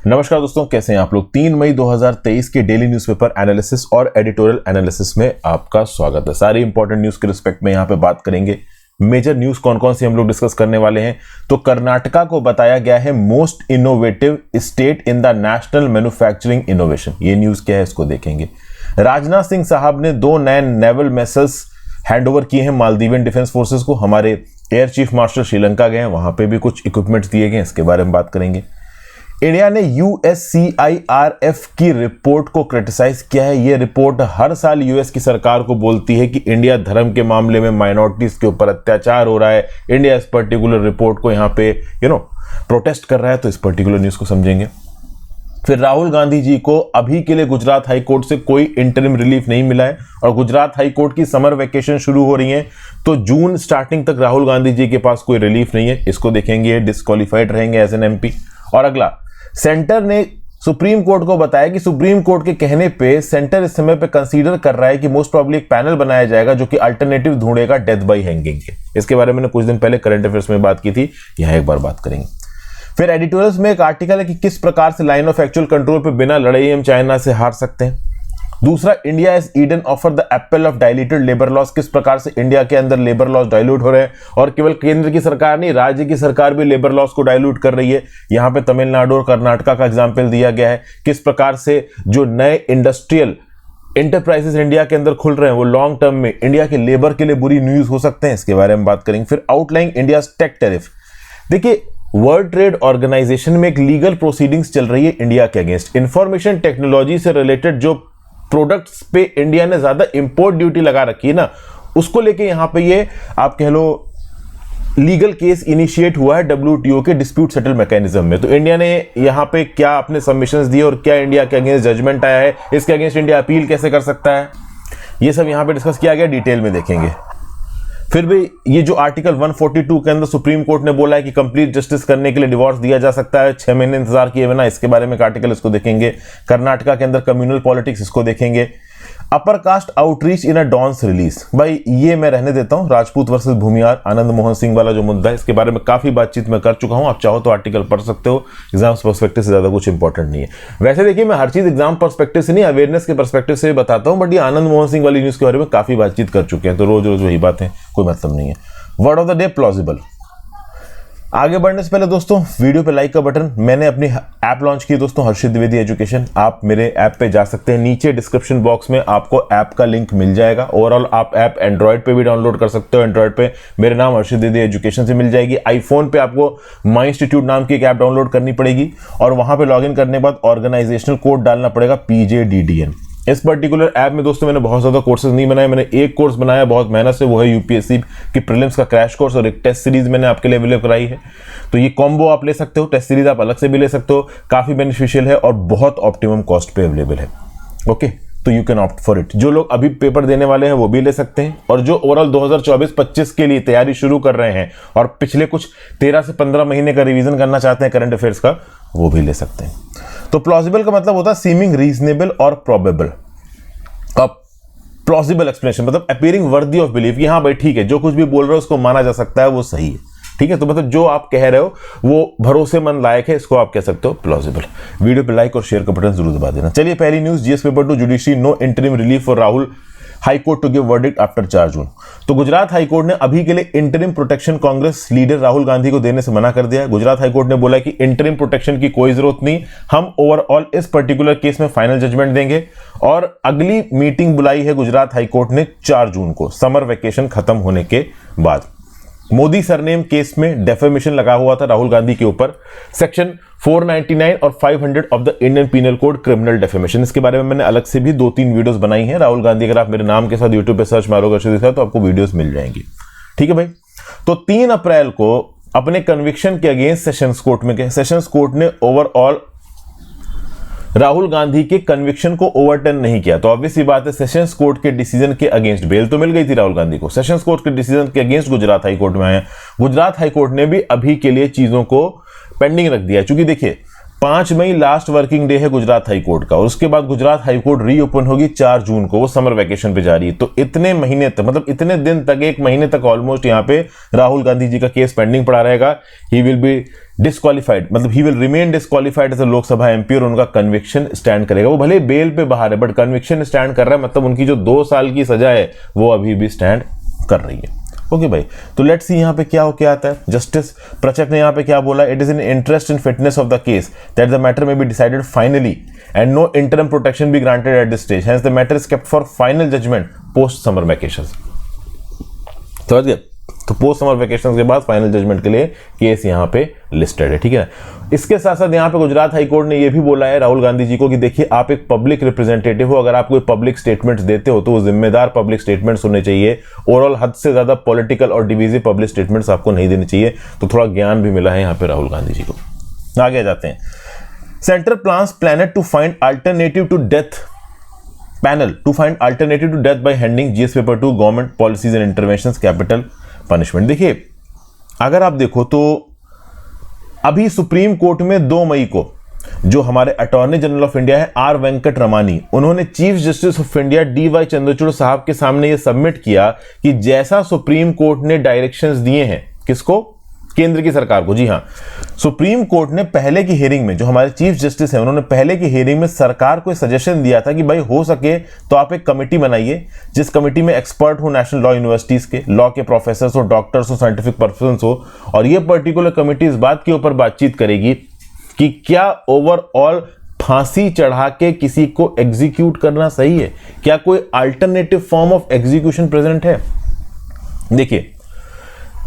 नमस्कार दोस्तों, कैसे हैं आप लोग। 3 मई 2023 के डेली न्यूज़पेपर एनालिसिस और एडिटोरियल एनालिसिस में आपका स्वागत है। सारी इंपॉर्टेंट न्यूज़ के रिस्पेक्ट में यहाँ पे बात करेंगे। मेजर न्यूज़ कौन कौन सी हम लोग डिस्कस करने वाले हैं, तो कर्नाटका को बताया गया है most innovative state in the national manufacturing innovation. ये न्यूज़ क्या है इसको देखेंगे। राजनाथ सिंह साहब ने 2 नए नेवल मेसल्स हैंडओवर किए हैं मालदीवियन डिफेंस फोर्सेस को। हमारे एयर चीफ मार्शल श्रीलंका गए हैं, वहां पे भी कुछ इक्विपमेंट्स दिए गए, इसके बारे में बात करेंगे। इंडिया ने USCIRF की रिपोर्ट को क्रिटिसाइज किया है। यह रिपोर्ट हर साल यूएस की सरकार को बोलती है कि इंडिया धर्म के मामले में माइनॉरिटीज के ऊपर अत्याचार हो रहा है। इंडिया इस पर्टिकुलर रिपोर्ट को यहां पे प्रोटेस्ट कर रहा है, तो इस पर्टिकुलर न्यूज को समझेंगे। फिर राहुल गांधी जी को अभी के लिए गुजरात हाई कोर्ट से कोई इंटरिम रिलीफ नहीं मिला है और गुजरात हाई कोर्ट की समर वेकेशन शुरू हो रही है, तो जून स्टार्टिंग तक राहुल गांधी जी के पास कोई रिलीफ नहीं है। इसको देखेंगे, डिस्क्वालीफाइड रहेंगे एज एन MP। और अगला, सेंटर ने सुप्रीम कोर्ट को बताया कि सुप्रीम कोर्ट के कहने पे सेंटर इस समय पे कंसीडर कर रहा है कि मोस्ट प्रोबेबली एक पैनल बनाया जाएगा जो कि अल्टरनेटिव ढूंढेगा डेथ बाय हैंगिंग के। इसके बारे में कुछ दिन पहले करंट अफेयर्स में बात की थी, यहां एक बार बात करेंगे। फिर एडिटोरियल्स में एक आर्टिकल है कि किस प्रकार से लाइन ऑफ एक्चुअल कंट्रोल पे बिना लड़ाई हम चाइना से हार सकते हैं। दूसरा, India is Eden offer the apple of diluted labour loss. किस प्रकार से इंडिया के अंदर लेबर लॉस डाइल्यूट हो रहे हैं, और केवल केंद्र की सरकार नहीं, राज्य की सरकार भी लेबर लॉस को डाइल्यूट कर रही है। यहां पे तमिलनाडु और कर्नाटका का एग्जाम्पल दिया गया है। किस प्रकार से जो नए इंडस्ट्रियल इंटरप्राइजेस इंडिया के अंदर खुल रहे हैं वो लॉन्ग टर्म में इंडिया के लेबर के लिए बुरी न्यूज हो सकते हैं, इसके बारे में बात करेंगे। फिर आउटलाइन इंडिया टेक टैरिफ। देखिए, वर्ल्ड ट्रेड ऑर्गेनाइजेशन में एक लीगल प्रोसीडिंग्स चल रही है इंडिया के अगेंस्ट। इंफॉर्मेशन टेक्नोलॉजी से रिलेटेड जो प्रोडक्ट्स पे इंडिया ने ज्यादा इंपोर्ट ड्यूटी लगा रखी है ना, उसको लेके यहां पे ये आप कह लो लीगल केस इनिशिएट हुआ है WTO के डिस्प्यूट सेटल मैकेनिज्म में। तो इंडिया ने यहां पे क्या अपने सबमिशंस दिए और क्या इंडिया के अगेंस्ट जजमेंट आया है, इसके अगेंस्ट इंडिया अपील कैसे कर सकता है, ये सब यहां पे डिस्कस किया गया, डिटेल में देखेंगे। फिर भी ये जो आर्टिकल 142 के अंदर सुप्रीम कोर्ट ने बोला है कि कंप्लीट जस्टिस करने के लिए डिवोर्स दिया जा सकता है 6 महीने इंतजार किए बिना, इसके बारे में एक आर्टिकल, इसको देखेंगे। कर्नाटका के अंदर कम्युनल पॉलिटिक्स, इसको देखेंगे। Upper caste outreach in a don's release, भाई ये मैं रहने देता हूं। राजपूत वर्सेस भूमियार, आनंद मोहन सिंह वाला जो मुद्दा है, इसके बारे में काफी बातचीत मैं कर चुका हूं। आप चाहो तो आर्टिकल पढ़ सकते हो, एग्जाम पर्सपेक्टिव से ज्यादा कुछ इंपॉर्टेंट नहीं है। वैसे देखिए, मैं हर चीज एग्जाम पर्सपेक्टिव से नहीं, अवेयरनेस के पर्सपेक्टिव से बताता हूं, बट ये आनंद मोहन सिंह वाली न्यूज के बारे में काफी बातचीत कर चुके हैं, तो रोज रोज वही बात है, कोई मतलब नहीं है। Word of the day, plausible. आगे बढ़ने से पहले दोस्तों, वीडियो पे लाइक का बटन। मैंने अपनी ऐप लॉन्च की दोस्तों, हर्षित द्विवेदी एजुकेशन। आप मेरे ऐप पे जा सकते हैं, नीचे डिस्क्रिप्शन बॉक्स में आपको ऐप का लिंक मिल जाएगा। ओवरऑल आप ऐप एंड्रॉइड पे भी डाउनलोड कर सकते हो। एंड्रॉइड पे मेरे नाम हर्षित द्विवेदी एजुकेशन से मिल जाएगी। आईफोन पे आपको माई इंस्टीट्यूट नाम की एक ऐप डाउनलोड करनी पड़ेगी और वहां पे लॉगिन करने के बाद ऑर्गेनाइजेशनल कोड डालना पड़ेगा PJDDN। इस पर्टिकुलर ऐप में दोस्तों मैंने बहुत ज्यादा कोर्सेज नहीं बनाए, मैंने एक कोर्स बनाया बहुत मेहनत से, वो है UPSC की प्रीलिम्स का क्रैश कोर्स, और एक टेस्ट सीरीज मैंने आपके लिए अवेलेबल कराई है। तो ये कॉम्बो आप ले सकते हो, टेस्ट सीरीज आप अलग से भी ले सकते हो, काफी बेनिफिशियल है और बहुत ऑप्टिमम कॉस्ट पे अवेलेबल है। ओके, तो you can opt for it. जो लोग अभी पेपर देने वाले हैं वो भी ले सकते हैं, और जो ओवरऑल 2024-25 के लिए तैयारी शुरू कर रहे हैं और पिछले कुछ 13 से 15 महीने का रिवीजन करना चाहते हैं करंट अफेयर्स का, वो भी ले सकते हैं। तो प्लॉजिबल का मतलब होता है सीमिंग रीजनेबल और प्रोबेबल। अब प्लॉजिबल एक्सप्लेनेशन मतलब अपीयरिंग वर्दी ऑफ बिलीफ, कि हाँ भाई ठीक है, जो कुछ भी बोल रहे हो उसको माना जा सकता है, वो सही है, ठीक है। तो मतलब जो आप कह रहे हो वो भरोसेमंद लायक है, इसको आप कह सकते हो प्लॉजिबल। वीडियो पे लाइक और शेयर का बटन जरूर दबा देना। चलिए, पहली news, GS paper 2 judiciary no interim relief for Rahul, high court to give verdict after 4 June. तो गुजरात हाई कोर्ट ने अभी के लिए interim protection Congress leader Rahul Gandhi को देने से मना कर दिया। गुजरात हाई कोर्ट ने बोला कि इंटरिम प्रोटेक्शन की कोई जरूरत नहीं, हम ओवरऑल इस पर्टिकुलर केस में फाइनल जजमेंट देंगे। और अगली मीटिंग बुलाई है गुजरात हाई कोर्ट ने 4 जून को, समर वेकेशन खत्म होने के बाद। मोदी सरनेम केस में डेफेमेशन लगा हुआ था राहुल गांधी के ऊपर, सेक्शन 499 और 500 of the Indian penal code, criminal defamation. इसके बारे में मैंने अलग से भी 2-3 वीडियोस बनाई हैं। राहुल गांधी अगर आप मेरे नाम के साथ यूट्यूब पे सर्च मारोगे तो आपको वीडियोस मिल जाएंगी, ठीक है भाई। तो 3 अप्रैल को अपने कन्विक्शन के अगेंस्ट सेशंस कोर्ट में गए। सेशंस कोर्ट ने ओवरऑल राहुल गांधी के कन्विक्शन को ओवरटर्न नहीं किया, तो ऑब्वियस सी बात है सेशंस कोर्ट के डिसीजन के अगेंस्ट बेल तो मिल गई थी राहुल गांधी को। सेशंस कोर्ट के डिसीजन के अगेंस्ट गुजरात हाई कोर्ट में आए। गुजरात हाई कोर्ट ने भी अभी के लिए चीजों को पेंडिंग रख दिया, क्योंकि देखिए 5 मई लास्ट वर्किंग डे है गुजरात हाई कोर्ट का, और उसके बाद गुजरात हाई कोर्ट रीओपन होगी 4 जून को, वो समर वैकेशन पे जा रही है। तो इतने महीने तक, मतलब इतने दिन तक, 1 महीने तक ऑलमोस्ट यहाँ पे राहुल गांधी जी का केस पेंडिंग पड़ा रहेगा। ही विल बी डिस्क्वालीफाइड, मतलब he will remain disqualified as a Lok Sabha MP, और उनका कन्विक्शन स्टैंड करेगा। वो भले बेल पे बाहर है बट कन्विक्शन स्टैंड कर रहा है, मतलब उनकी जो 2 साल की सजा है वो अभी भी स्टैंड कर रही है। ओके भाई, तो लेट्स सी यहाँ पे क्या हो क्या आता है। जस्टिस प्रचक ने यहाँ पे क्या बोला, it is in interest in fitness of the case that the matter may be decided finally and no interim protection be granted at this stage, hence the matter is kept for final judgment post summer vacation. समझ गए? तो post summer vacation के बाद final judgement के लिए case यहाँ पे listed है, ठीक है। इसके साथ साथ यहाँ पे गुजरात हाई कोर्ट ने ये भी बोला है राहुल गांधी जी को कि देखिए, आप एक पब्लिक रिप्रेजेंटेटिव हो, अगर आप कोई पब्लिक स्टेटमेंट्स देते हो तो वो जिम्मेदार पब्लिक स्टेटमेंट्स होने चाहिए। ओवरऑल हद से ज्यादा पॉलिटिकल और डिविजिव पब्लिक स्टेटमेंट्स आपको नहीं देने चाहिए। तो थोड़ा ज्ञान भी मिला है यहाँ पे राहुल गांधी जी को। आगे जाते हैं। Centre plans panel to find alternative to death panel to find alternative to death by hanging GS paper two government policies and interventions capital punishment. देखिए, अगर आप देखो तो अभी सुप्रीम कोर्ट में 2 मई को जो हमारे अटॉर्नी जनरल ऑफ इंडिया है आर वेंकट रमानी, उन्होंने chief justice of India DY Chandrachud साहब के सामने यह सबमिट किया कि जैसा सुप्रीम कोर्ट ने डायरेक्शंस दिए हैं, किसको? केंद्र की सरकार को। जी हां, सुप्रीम कोर्ट ने पहले की हियरिंग में, जो हमारे चीफ जस्टिस हैं, उन्होंने पहले की हियरिंग में सरकार को सजेशन दिया था कि भाई हो सके तो आप एक कमेटी बनाइए, जिस कमेटी में एक्सपर्ट हो नेशनल लॉ यूनिवर्सिटीज के, लॉ के प्रोफेसर्स हो, डॉक्टर्स हो, साइंटिफिक पर्सन्स हो, और ये पर्टिकुलर कमेटी इस बात के ऊपर बातचीत करेगी कि क्या ओवरऑल फांसी चढ़ा के किसी को एग्जीक्यूट करना सही है, क्या कोई alternative form of execution present है। देखिए,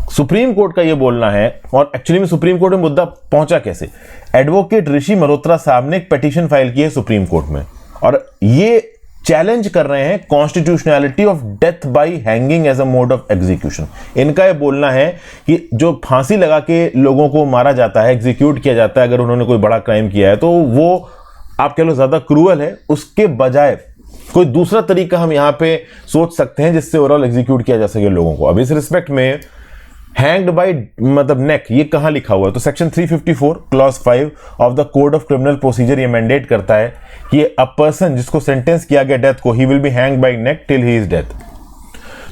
सुप्रीम कोर्ट का यह बोलना है, और एक्चुअली में सुप्रीम कोर्ट में मुद्दा पहुंचा कैसे। एडवोकेट ऋषि मल्होत्रा साहब ने एक पिटीशन फाइल की है सुप्रीम कोर्ट में, और ये चैलेंज कर रहे हैं constitutionality of death by hanging as a mode of execution. इनका यह बोलना है कि जो फांसी लगा के लोगों को मारा जाता है, एग्जीक्यूट किया जाता है अगर उन्होंने कोई बड़ा क्राइम किया है, तो वो आप कह लो ज्यादा क्रूअल है। उसके बजाय कोई दूसरा तरीका हम यहां पे सोच सकते हैं जिससे ओवरऑल एग्जीक्यूट किया जा सके लोगों को। अब इस रिस्पेक्ट में हैंग्ड बाय मतलब नेक, ये कहां लिखा हुआ है? तो section 354 clause 5 of the code of criminal procedure ये मैंडेट करता है कि अ पर्सन जिसको सेंटेंस किया गया डेथ को, he will be hanged by neck till he is death.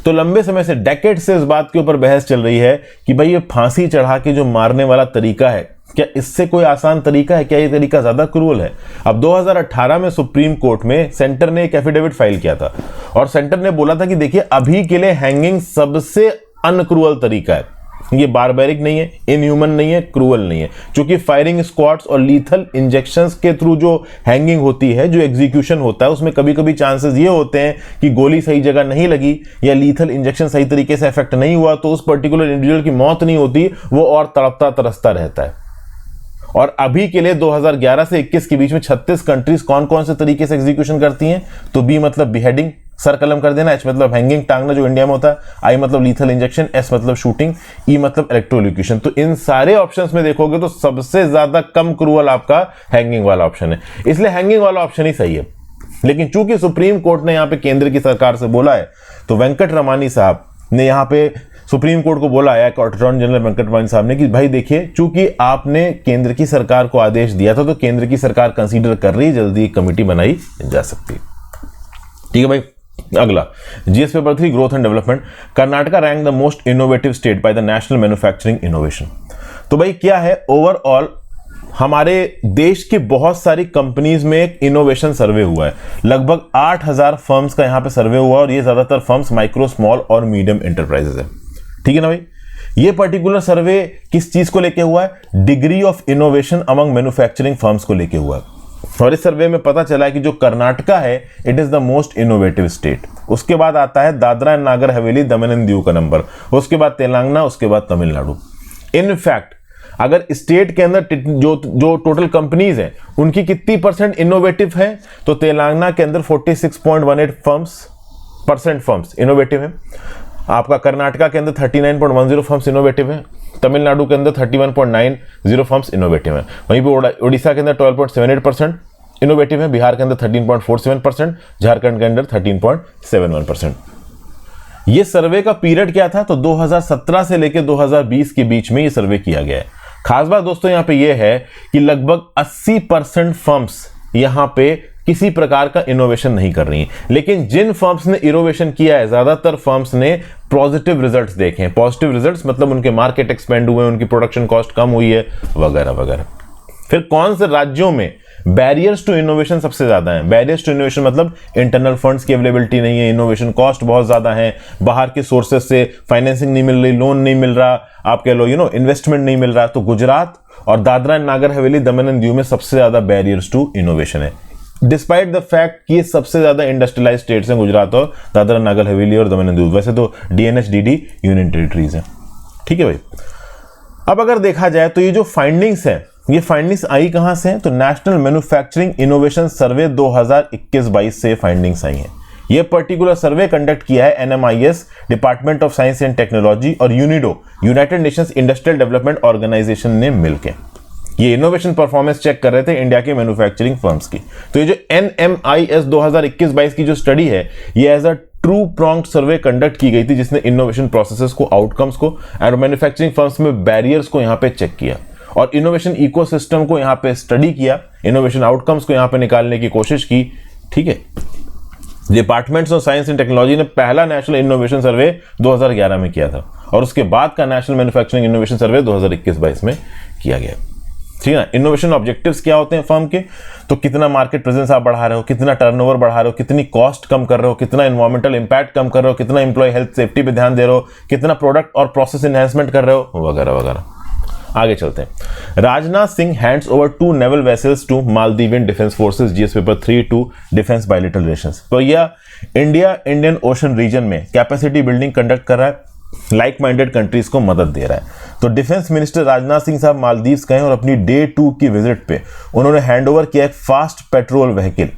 तो लंबे समय से, डेकेड से इस बात के ऊपर बहस चल रही है कि भाई ये फांसी चढ़ा के जो मारने वाला तरीका है, क्या इससे कोई आसान तरीका है? क्या ये तरीका ज्यादा क्रूअल है? अब 2018 में सुप्रीम कोर्ट में सेंटर ने एक एफिडेविट फाइल किया था, और सेंटर ने बोला था कि देखिए, अभी के लिए हैंगिंग सबसे अनक्रूअल तरीका है। ये बारबैरिक नहीं है, इनह्यूमन नहीं है, क्रूअल नहीं है, क्योंकि फायरिंग स्क्वाड्स और लीथल इंजेक्शंस के थ्रू जो हैंगिंग होती है, जो एग्जीक्यूशन होता है, उसमें कभी कभी चांसेस ये होते हैं कि गोली सही जगह नहीं लगी या लीथल इंजेक्शन सही तरीके से इफेक्ट नहीं हुआ, तो उस पर्टिकुलर इंडिविजुअल की मौत नहीं होती, वो और तड़पता तरसता रहता है। और अभी के लिए 2011 से 21 के बीच में 36 कंट्रीज कौन कौन से तरीके से एग्जीक्यूशन करती हैं? तो बी मतलब बिहेडिंग, सर कलम कर देना, एच मतलब हैंगिंग, टांगना जो इंडिया में होता है, आई मतलब लीथल इंजेक्शन, एस मतलब शूटिंग, ई मतलब इलेक्ट्रोल्यूक्यूशन। तो इन सारे ऑप्शंस में देखोगे तो सबसे ज्यादा कम क्रूअल आपका हैंगिंग वाला ऑप्शन है, इसलिए हैंगिंग वाला ऑप्शन ही सही है। लेकिन चूंकि सुप्रीम कोर्ट ने यहां पे केंद्र की सरकार से बोला है, तो वेंकट रमानी साहब ने यहां पे सुप्रीम कोर्ट को बोला है, अटॉर्नी जनरल वेंकट रमानी साहब ने, कि भाई देखिए, चूंकि आपने केंद्र की सरकार को आदेश दिया था, तो केंद्र की सरकार कंसीडर कर रही है, जल्दी एक कमेटी बनाई जा सकती है। ठीक है भाई। अगला, GS paper 3 growth and development. Karnataka rank the most innovative state by the national manufacturing innovation. तो भाई क्या है, ओवरऑल हमारे देश की बहुत सारी कंपनीज में एक इनोवेशन सर्वे हुआ है, लगभग 8000 फर्म्स का यहां पे सर्वे हुआ, और ये ज्यादातर फर्म्स माइक्रो, स्मॉल और मीडियम एंटरप्राइजेस है। ठीक है ना भाई। ये पर्टिकुलर सर्वे किस चीज को लेके हुआ है? Degree of innovation among manufacturing firms को लेके हुआ है। और इस सर्वे में पता चला है कि जो कर्नाटका है, it is the most innovative state. उसके बाद आता है Dadra and Nagar Haveli, Daman and Diu का नंबर, उसके बाद तेलंगाना, उसके बाद तमिलनाडु। इनफैक्ट अगर स्टेट के अंदर जो टोटल कंपनीज हैं, उनकी कितनी परसेंट इनोवेटिव है, तो तेलंगाना के अंदर 46.18% फर्म्स इनोवेटिव है, आपका कर्नाटका के अंदर 39.10 फर्म्स इनोवेटिव है, तमिलनाडु के अंदर 31.90 फर्म्स इनोवेटिव है, वहीं पे ओडिशा के अंदर 12.78% इनोवेटिव है, बिहार के अंदर 13.47%, झारखंड के अंदर 13.71%। ये सर्वे का पीरियड क्या था? तो 2017 से लेकर 2020 के बीच में ये सर्वे किया गया है। खास बात दोस्तों यहां पे यह है कि लगभग 80% फर्म्स यहां पे किसी प्रकार का इनोवेशन नहीं कर रही हैं, लेकिन जिन फर्म्स ने इनोवेशन किया है ज्यादातर फर्म्स ने पॉजिटिव रिजल्ट्स देखे हैं। पॉजिटिव रिजल्ट्स मतलब उनके मार्केट एक्सपेंड हुए, उनकी प्रोडक्शन कॉस्ट कम हुई है, वगैरह वगैरह। फिर कौन से राज्यों में बैरियर्स टू इनोवेशन सबसे ज्यादा है? बैरियर्स टू इनोवेशन मतलब इंटरनल फंड्स की अवेलेबिलिटी नहीं है, इनोवेशन कॉस्ट बहुत ज्यादा है, बाहर के सोर्सेस से फाइनेंसिंग नहीं मिल रही, लोन नहीं मिल रहा, आप कह लो इन्वेस्टमेंट नहीं मिल रहा। तो गुजरात और Dadra and Nagar Haveli, Daman and Diu में सबसे ज्यादा बैरियर्स टू इनोवेशन है, डिस्पाइट द फैक्ट कि ये सबसे ज्यादा इंडस्ट्रियलाइज स्टेट्स हैं, गुजरात और दादरा नागर हवेली और दमन एंड दीव। वैसे तो DNH-DD यूनियन टेरिटरीज हैं। ठीक है भाई। अब अगर देखा जाए तो ये जो फाइंडिंग्स है, ये फाइंडिंग्स आई कहां से हैं? तो नेशनल मैन्युफैक्चरिंग इनोवेशन सर्वे 2021-22 से फाइंडिंग्स आई हैं। ये पर्टिकुलर सर्वे कंडक्ट किया है NMIS, Department of Science and Technology और UNIDO, United Nations Industrial Development Organization ने मिलकर ये इनोवेशन परफॉर्मेंस चेक कर रहे थे इंडिया के मैन्युफैक्चरिंग फर्म्स की। तो ये जो NMIS 2021-22 की जो स्टडी है, ये as a two pronged survey conduct की गई थी, जिसने इनोवेशन प्रोसेसेस को, आउटकम्स को और मैन्युफैक्चरिंग फर्म्स में बैरियर्स को यहां पे चेक किया और इनोवेशन इकोसिस्टम को यहां पे स्टडी किया, इनोवेशन आउटकम्स को यहां पे निकालने की कोशिश की। ठीक है। Departments of Science and technology ने पहला नेशनल इनोवेशन सर्वे 2011 में किया था और उसके बाद का नेशनल मैन्युफैक्चरिंग इनोवेशन सर्वे 2021-22 में किया गया। ठीक है। इनोवेशन ऑब्जेक्टिव्स क्या होते हैं फर्म के? तो कितना मार्केट प्रेजेंस आप बढ़ा रहे हो, कितना टर्नओवर बढ़ा रहे हो, कितनी कॉस्ट कम कर रहे हो, कितना एनवायरमेंटल इंपैक्ट कम कर रहे हो, कितना एम्प्लॉय हेल्थ सेफ्टी पे ध्यान दे रहे हो, कितना प्रोडक्ट और प्रोसेस एनहांसमेंट कर रहे हो, वगैरह वगैरह। आगे चलते हैं। Rajnath Singh hands over 2 naval vessels to Maldivian defence forces, GS paper 3 to defence bilateral relations. तो यह इंडियन ओशन रीजन में कैपेसिटी बिल्डिंग कंडक्ट कर रहा है, लाइक माइंडेड कंट्रीज को मदद दे रहा है। तो डिफेंस मिनिस्टर राजनाथ सिंह साहब मालदीव्स गए और अपनी डे 2 की विजिट पे उन्होंने हैंडओवर किया एक फास्ट पेट्रोल व्हीकल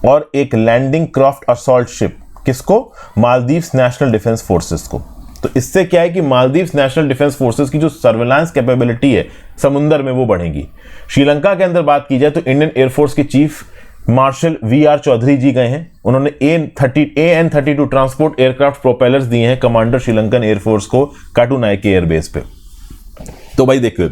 और एक लैंडिंग क्राफ्ट असॉल्ट शिप। किसको? मालदीव्स नेशनल डिफेंस फोर्सेस को। तो इससे क्या है कि मालदीव्स नेशनल डिफेंस फोर्सेस की जो सर्वेलांस कैपेबिलिटी है समुद्र में वो बढ़ेगी। श्रीलंका के अंदर बात की जाए तो इंडियन एयरफोर्स के चीफ मार्शल VR चौधरी जी गए हैं, उन्होंने AN-32 ट्रांसपोर्ट एयरक्राफ्ट प्रोपेलर्स दिए हैं कमांडर श्रीलंकन एयरफोर्स को काटुनायके एयरबेस पे। तो भाई देखिए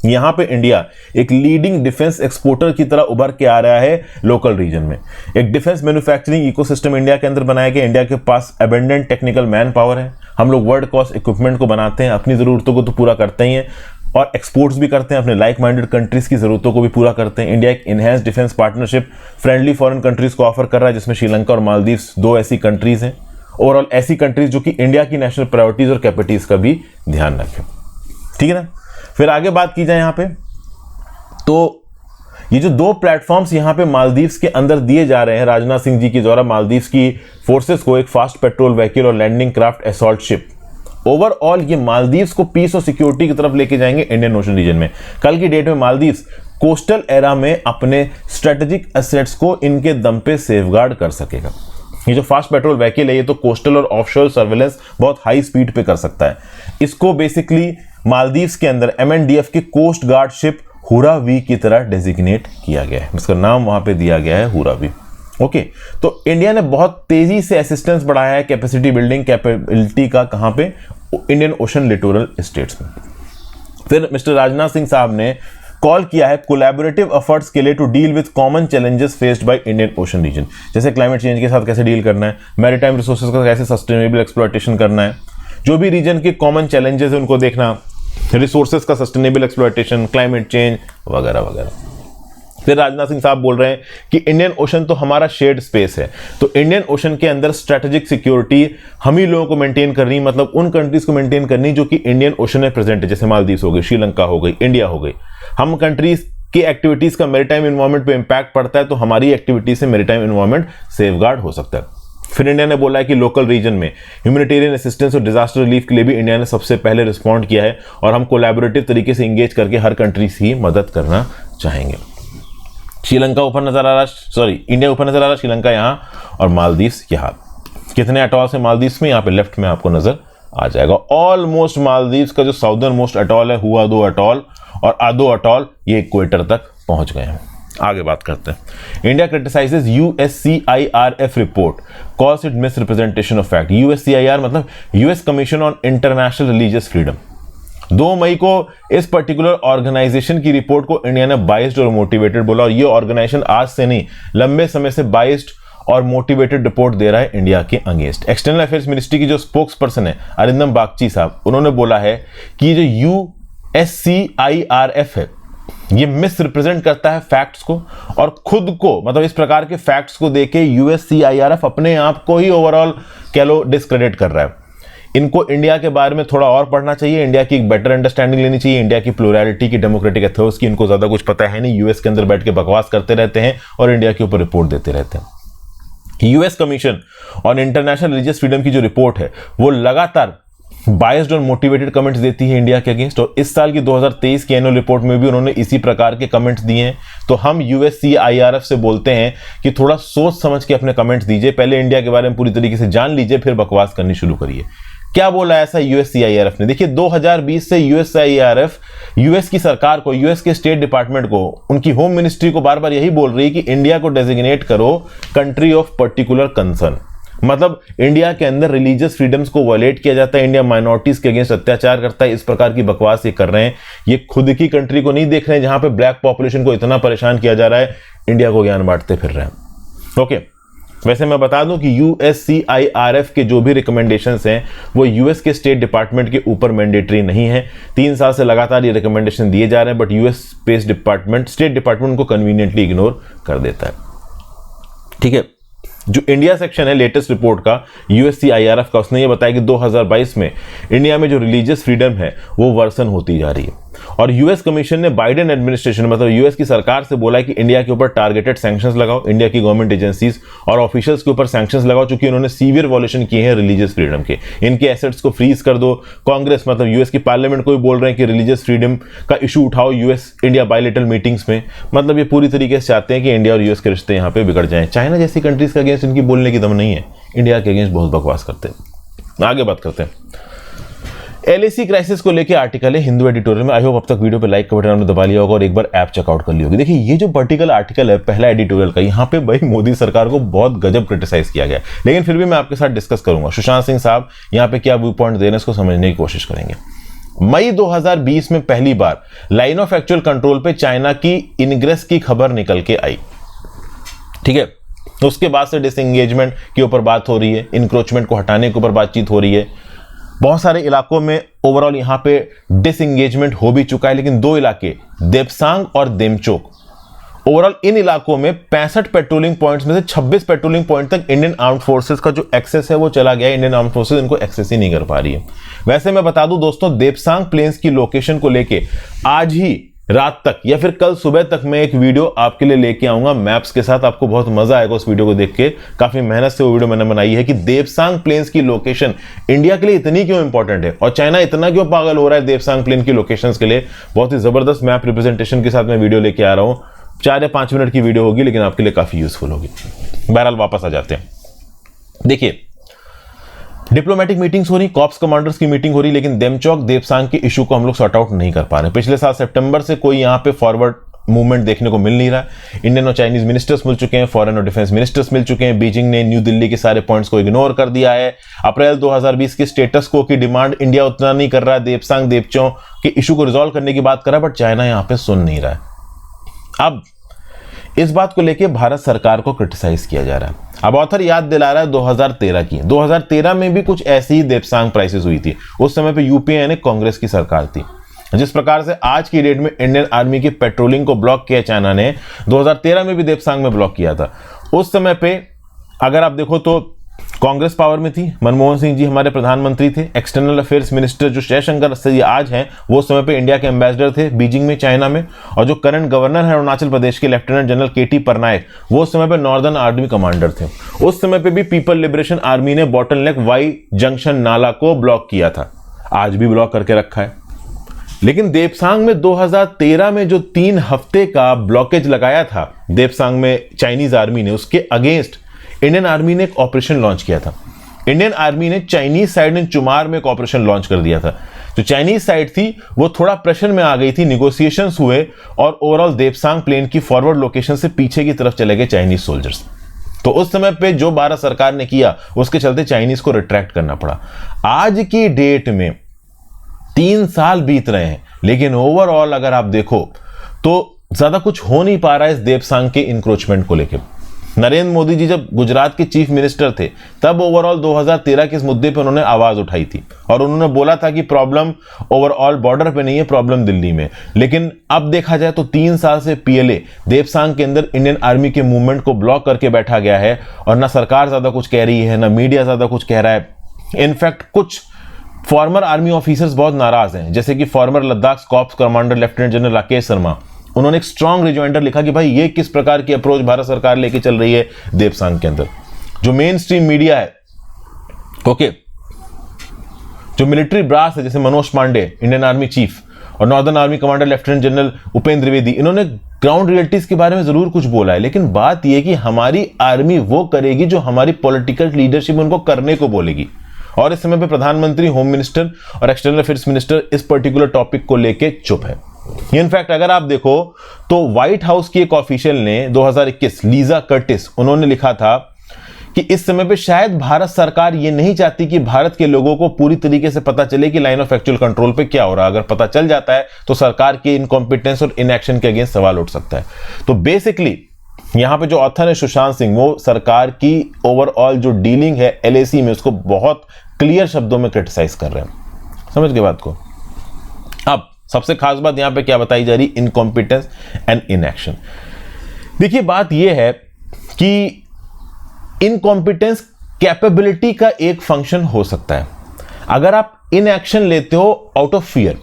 यहां पे इंडिया एक लीडिंग डिफेंस एक्सपोर्टर की तरह उभर के आ रहा है लोकल रीजन में। एक डिफेंस मैन्युफैक्चरिंग इकोसिस्टम इंडिया के अंदर बनाया गया। इंडिया के पास अबेंडेंट टेक्निकल मैन पावर है, हम लोग वर्ल्ड क्लास इक्विपमेंट को बनाते हैं, अपनी जरूरतों को तो पूरा करते ही हैं और एक्सपोर्ट्स भी करते हैं, अपने लाइक माइंडेड कंट्रीज की जरूरतों को भी पूरा करते हैं। इंडिया एक enhance defence partnership friendly foreign countries को ऑफर कर रहा है, जिसमें श्रीलंका और मालदीव्स 2 ऐसी कंट्रीज हैं। ओवरऑल ऐसी कंट्रीज जो कि इंडिया की नेशनल प्रायोरिटीज और कैपेबिलिटीज का भी ध्यान रखें। ठीक है ना। फिर आगे बात की जाए यहां पे, तो ये जो 2 प्लेटफॉर्म्स यहां पे मालदीव्स के अंदर दिए जा रहे हैं राजनाथ सिंह जी के द्वारा मालदीव्स की फोर्सेस को, एक फास्ट पेट्रोल व्हीकल और landing craft assault ship, overall ये मालदीव्स को पीस और सिक्योरिटी की तरफ लेके जाएंगे इंडियन ओशन रीजन में। कल की डेट में मालदीव्स कोस्टल एरा में अपने स्ट्रेटेजिक एसेट्स को इनके दम पे सेफगार्ड कर सकेगा। ये जो फास्ट पेट्रोल व्हीकल है ये तो कोस्टल और ऑफशोर सर्वेलेंस बहुत हाई स्पीड पे कर सकता है। इसको बेसिकली मालदीव्स के अंदर MNDF की कोस्ट गार्ड शिप हुरावी की तरह डेजिग्नेट किया गया है, इसका नाम वहां पे दिया गया है हुरावी। ओके। तो इंडिया ने बहुत तेजी से असिस्टेंस बढ़ाया है कैपेसिटी बिल्डिंग कैपेबिलिटी का, कहां पे? इंडियन ओशन लिटोरल स्टेट्स में। फिर मिस्टर राजनाथ सिंह साहब ने कॉल किया है कोलैबोरेटिव एफर्ट्स के लिए to deal with common challenges faced by Indian ocean region, जैसे क्लाइमेट चेंज के साथ कैसे डील करना है, मैरीटाइम रिसोर्सेज का कैसे सस्टेनेबल एक्सप्लॉयटेशन करना है, जो भी रीजन के कॉमन चैलेंजेस है उनको देखना, रिसोर्सेज का सस्टेनेबल एक्सप्लॉयटेशन, क्लाइमेट चेंज वगैरह वगैरह। फिर राजनाथ सिंह साहब बोल रहे हैं कि इंडियन ओशन तो हमारा शेयर्ड स्पेस है, तो इंडियन ओशन के अंदर स्ट्रेटेजिक सिक्योरिटी हम ही लोगों को मेंटेन करनी, मतलब उन कंट्रीज को मेंटेन करनी जो कि इंडियन ओशन में प्रेजेंट है, जैसे मालदीव्स हो गई, श्रीलंका हो गई, इंडिया हो गई। हम कंट्रीज की एक्टिविटीज का मैरीटाइम एनवायरनमेंट पे इंपैक्ट पड़ता है, तो हमारी एक्टिविटीज से मैरीटाइम एनवायरनमेंट सेफगार्ड हो सकता है। फिर इंडिया ने बोला है कि लोकल रीजन में ह्यूमैनिटेरियन असिस्टेंस और डिजास्टर रिलीफ के लिए भी इंडिया ने सबसे पहले रिस्पॉन्ड किया है और हम कोलैबोरेटिव तरीके से इंगेज करके हर कंट्रीज की मदद करना चाहेंगे। श्रीलंका ऊपर नजर आ रहा, इंडिया ऊपर नजर आ रहा, श्रीलंका यहाँ और मालदीव्स यहाँ। कितने अटॉल्स है मालदीव्स में? यहाँ पे लेफ्ट में आपको नजर आ जाएगा। ऑलमोस्ट मालदीव्स का जो साउदर्न मोस्ट अटॉल है हुआदो अटॉल और आदो अटॉल, ये इक्वेटर तक पहुंच गए हैं। आगे बात करते हैं। India criticises USCIRF report, calls it miss representation of fact. USCIR मतलब US commission on international religious freedom. 2 मई को इस पर्टिकुलर ऑर्गेनाइजेशन की रिपोर्ट को इंडिया ने बाइस्ड और मोटिवेटेड बोला, और ये ऑर्गेनाइजेशन आज से नहीं लंबे समय से बाइस्ड और मोटिवेटेड रिपोर्ट दे रहा है इंडिया के अगेंस्ट। एक्सटर्नल अफेयर्स मिनिस्ट्री की जो स्पोक्स पर्सन है अरिंदम बागची साहब, उन्होंने बोला है कि जो USCIRF है ये मिस रिप्रेजेंट करता है फैक्ट्स को, और खुद को मतलब इस प्रकार के फैक्ट्स को देके USCIRF अपने आप को ही ओवरऑल कह लो डिस्क्रेडिट कर रहा है। इनको इंडिया के बारे में थोड़ा और पढ़ना चाहिए, इंडिया की एक बेटर अंडरस्टैंडिंग लेनी चाहिए, इंडिया की प्लुरैलिटी की, डेमोक्रेटिक एथिक्स की इनको ज्यादा कुछ पता है नहीं। यूएस के अंदर बैठ के बकवास करते रहते हैं और इंडिया के ऊपर रिपोर्ट देते रहते हैं। US commission on international religious freedom की जो रिपोर्ट है वो लगातार बायस्ड और मोटिवेटेड कमेंट्स देती है इंडिया के अगेंस्ट, और इस साल की 2023 की एनुअल रिपोर्ट में भी उन्होंने इसी प्रकार के कमेंट्स दिए हैं। तो हम USCIRF से बोलते हैं कि थोड़ा सोच समझ के अपने कमेंट्स दीजिए, पहले इंडिया के बारे में पूरी तरीके से जान लीजिए, फिर बकवास करनी शुरू करिए। क्या बोला ऐसा USCIRF ने? देखिए 2020 से USCIRF यूएस की सरकार को, यूएस के स्टेट डिपार्टमेंट को, उनकी होम मिनिस्ट्री को बार बार यही बोल रही है कि इंडिया को डेजिग्नेट करो कंट्री ऑफ पर्टिकुलर कंसर्न। मतलब इंडिया के अंदर रिलीजियस फ्रीडम्स को वायलेट किया जाता है, इंडिया माइनॉरिटीज के अगेंस्ट अत्याचार करता है, इस प्रकार की बकवास ये कर रहे हैं। ये खुद की कंट्री को नहीं देख रहे हैं जहां पे ब्लैक पॉपुलेशन को इतना परेशान किया जा रहा है, इंडिया को ज्ञान बांटते फिर रहे हैं। ओके, वैसे मैं बता दूं कि USCIRF के जो भी रिकमेंडेशंस हैं वो यूएस के स्टेट डिपार्टमेंट के ऊपर मैंडेटरी नहीं है। 3 साल से लगातार ये रिकमेंडेशन दिए जा रहे हैं, but US space department, state department उनको कन्वीनियंटली इग्नोर कर देता है। ठीक है, जो इंडिया सेक्शन है लेटेस्ट रिपोर्ट का USCIRF का, उसने ये बताया कि 2022 में इंडिया में जो रिलीजियस फ्रीडम है वो वर्सन होती जा रही है, और यूएस कमीशन ने बाइडेन एडमिनिस्ट्रेशन मतलब यूएस की सरकार से बोला है कि इंडिया के ऊपर टारगेटेड सैंक्शंस लगाओ, इंडिया की गवर्नमेंट एजेंसीज और ऑफिशियल्स के ऊपर सैंक्शंस लगाओ, चूंकि उन्होंने सीवियर वॉयलेशन किए हैं रिलीजियस फ्रीडम के। इनके एसेट्स को फ्रीज कर दो। कांग्रेस मतलब यूएस की पार्लियामेंट को भी बोल रहे हैं कि रिलीजियस फ्रीडम का इशू उठाओ यूएस इंडिया बायलैटरल मीटिंग्स में। मतलब ये पूरी तरीके से चाहते हैं कि इंडिया और यूएस के रिश्ते यहाँ पे बिगड़ जाएं। चाइना जैसी कंट्रीज के अगेंस्ट इनकी बोलने की दम नहीं है, इंडिया के अगेंस्ट बहुत बकवास करते हैं। आगे बात करते हैं LAC क्राइसिस को लेकर आर्टिकल है हिंदू एडिटोरियल में। आई होप अब तक वीडियो पे लाइक का बटन आपने दबा लिया होगा और एक बार ऐप चेकआउट कर ली होगी। देखिए ये जो पर्टिकुलर आर्टिकल है पहला एडिटोरियल का, यहाँ पे भाई मोदी सरकार को बहुत गजब क्रिटिसाइज किया गया, लेकिन फिर भी मैं आपके साथ डिस्कस करूंगा। सुशांत सिंह साहब यहाँ पे क्या व्यू पॉइंट दे रहे हैं इसको समझने की कोशिश करेंगे। मई 2020 में पहली बार लाइन ऑफ एक्चुअल कंट्रोल पे चाइना की इनग्रेस की खबर निकल के आई। ठीक है, उसके बाद से डिसएंगेजमेंट के ऊपर बात हो रही है, इंक्रोचमेंट को हटाने के ऊपर बातचीत हो रही है। बहुत सारे इलाकों में ओवरऑल यहां पे डिसएंगेजमेंट हो भी चुका है, लेकिन 2 इलाके देपसांग और देमचोक, ओवरऑल इन इलाकों में 65 पेट्रोलिंग पॉइंट्स में से 26 पेट्रोलिंग पॉइंट तक इंडियन आर्म्ड फोर्सेस का जो एक्सेस है वो चला गया है। इंडियन आर्म्ड फोर्सेस इनको एक्सेस ही नहीं कर पा रही है। वैसे मैं बता दूं दोस्तों, देपसांग प्लेन्स की लोकेशन को लेके आज ही रात तक या फिर कल सुबह तक मैं एक वीडियो आपके लिए लेके आऊंगा मैप्स के साथ। आपको बहुत मजा आएगा उस वीडियो को देख के, काफी मेहनत से वो वीडियो मैंने बनाई है कि देपसांग प्लेन्स की लोकेशन इंडिया के लिए इतनी क्यों इंपॉर्टेंट है और चाइना इतना क्यों पागल हो रहा है देपसांग प्लेन की लोकेशंस के लिए। बहुत ही जबरदस्त मैप रिप्रेजेंटेशन के साथ मैं वीडियो लेके आ रहा हूं। 4 या 5 मिनट की वीडियो होगी, लेकिन आपके लिए काफी यूजफुल होगी। बहरहाल वापस आ जाते हैं। देखिए डिप्लोमेटिक मीटिंग्स हो रही, कॉप्स कमांडर्स की मीटिंग हो रही, लेकिन देमचौक देपसांग के इशू को हम लोग सॉर्ट आउट नहीं कर पा रहे। पिछले साल सितंबर से कोई यहां पे फॉरवर्ड मूवमेंट देखने को मिल नहीं रहा है। इंडियन और चाइनीज मिनिस्टर्स मिल चुके हैं, फॉरेन और डिफेंस मिनिस्टर्स मिल चुके हैं। बीजिंग ने न्यू दिल्ली के सारे पॉइंट्स को इग्नोर कर दिया है। अप्रैल 2020 के स्टेटस को की डिमांड इंडिया उतना नहीं कर रहा है, देपसांग देपचौक के इशू को रिजॉल्व करने की बात कर रहा है, बट चाइना यहां पर सुन नहीं रहा है। अब इस बात को लेकर भारत सरकार को क्रिटिसाइज किया जा रहा है। अब ऑथर याद दिला रहा है 2013 की। 2013 में भी कुछ ऐसी ही देपसांग क्राइसिस हुई थी। उस समय पे यूपीए यानी कांग्रेस की सरकार थी। जिस प्रकार से आज की डेट में इंडियन आर्मी की पेट्रोलिंग को ब्लॉक किया चाइना ने, 2013 में भी देपसांग में ब्लॉक किया था। उस समय पे अगर आप देखो तो कांग्रेस पावर में थी, मनमोहन सिंह जी हमारे प्रधानमंत्री थे, एक्सटर्नल अफेयर्स मिनिस्टर जो जयशंकर से ये आज हैं वो उस समय पे इंडिया के एम्बेसडर थे बीजिंग में चाइना में, और जो करंट गवर्नर है अरुणाचल प्रदेश के लेफ्टिनेंट जनरल KT पटनायक वो उस समय पे नॉर्दर्न आर्मी कमांडर थे। उस समय पे भी पीपल लिबरेशन आर्मी ने बॉटलनेक वाई जंक्शन नाला को ब्लॉक किया था, आज भी ब्लॉक करके रखा है। लेकिन देपसांग में 2013 में जो 3 हफ्ते का ब्लॉकेज लगाया था देपसांग में चाइनीज आर्मी ने, उसके अगेंस्ट इंडियन आर्मी ने एक ऑपरेशन लॉन्च किया था। इंडियन आर्मी ने चाइनीज साइड ने चुमार में एक ऑपरेशन लॉन्च कर दिया था। जो चाइनीज साइड थी वो थोड़ा प्रेशर में आ गई थी, निगोशिएशंस हुए और ओवरऑल देपसांग प्लेन की फॉरवर्ड लोकेशन से पीछे की तरफ चले गए चाइनीज सोल्जर्स। तो उस समय पे जो भारत सरकार ने किया उसके चलते चाइनीज को रिट्रैक्ट करना पड़ा। आज की डेट में 3 साल बीत रहे हैं, लेकिन ओवरऑल अगर आप देखो तो ज्यादा कुछ हो नहीं पा रहा है इस देपसांग के इंक्रोचमेंट को लेकर। नरेंद्र मोदी जी जब गुजरात के चीफ मिनिस्टर थे तब ओवरऑल 2013 के इस मुद्दे पे उन्होंने आवाज उठाई थी और उन्होंने बोला था कि प्रॉब्लम ओवरऑल बॉर्डर पे नहीं है, प्रॉब्लम दिल्ली में। लेकिन अब देखा जाए तो 3 साल से पीएलए देपसांग के अंदर इंडियन आर्मी के मूवमेंट को ब्लॉक करके बैठा गया है और ना सरकार ज्यादा कुछ कह रही है, ना मीडिया ज्यादा कुछ कह रहा है। इनफैक्ट कुछ फॉर्मर आर्मी ऑफिसर्स बहुत नाराज हैं, जैसे कि farmer Ladakh corps commander lieutenant general Rakesh Sharma. उन्होंने एक स्ट्रॉन्ग रिजॉइंडर लिखा कि भाई ये किस प्रकार की अप्रोच भारत सरकार लेके चल रही है देपसांग के अंदर। जो मेन स्ट्रीम मीडिया है, ओके, जो मिलिट्री ब्रास है जैसे Manoj Pande Indian army chief और northern army commander lieutenant general Upendra Dwivedi, इन्होंने ग्राउंड रियलिटीज के बारे में जरूर कुछ बोला है। लेकिन बात यह कि हमारी आर्मी वो करेगी जो हमारी पॉलिटिकल लीडरशिप उनको करने को बोलेगी। और इस समय पे प्रधानमंत्री, होम मिनिस्टर और एक्सटर्नल अफेयर्स मिनिस्टर इस पर्टिकुलर टॉपिक को लेके चुप है। इनफैक्ट अगर आप देखो तो व्हाइट हाउस की एक ऑफिशियल ने 2021 लीजा कर्टिस, उन्होंने लिखा था कि इस समय पे शायद भारत सरकार ये नहीं चाहती कि भारत के लोगों को पूरी तरीके से पता चले कि लाइन ऑफ एक्चुअल कंट्रोल पे क्या हो रहा है। अगर पता चल जाता है तो सरकार के इनकॉम्पिटेंस और इनएक्शन के अगेंस्ट सवाल उठ सकता है। तो बेसिकली यहां पे जो ऑथर है सुशांत सिंह, वो सरकार की ओवरऑल जो डीलिंग है एलएसी में उसको बहुत क्लियर शब्दों में क्रिटिसाइज कर रहे हैं। समझ गए बात को। अब सबसे खास बात यहां पे क्या बताई जा रही, इनकॉम्पिटेंस एंड इनएक्शन। देखिए बात यह है कि इनकॉम्पिटेंस कैपेबिलिटी का एक फंक्शन हो सकता है। अगर आप इनएक्शन लेते हो आउट ऑफ फियर,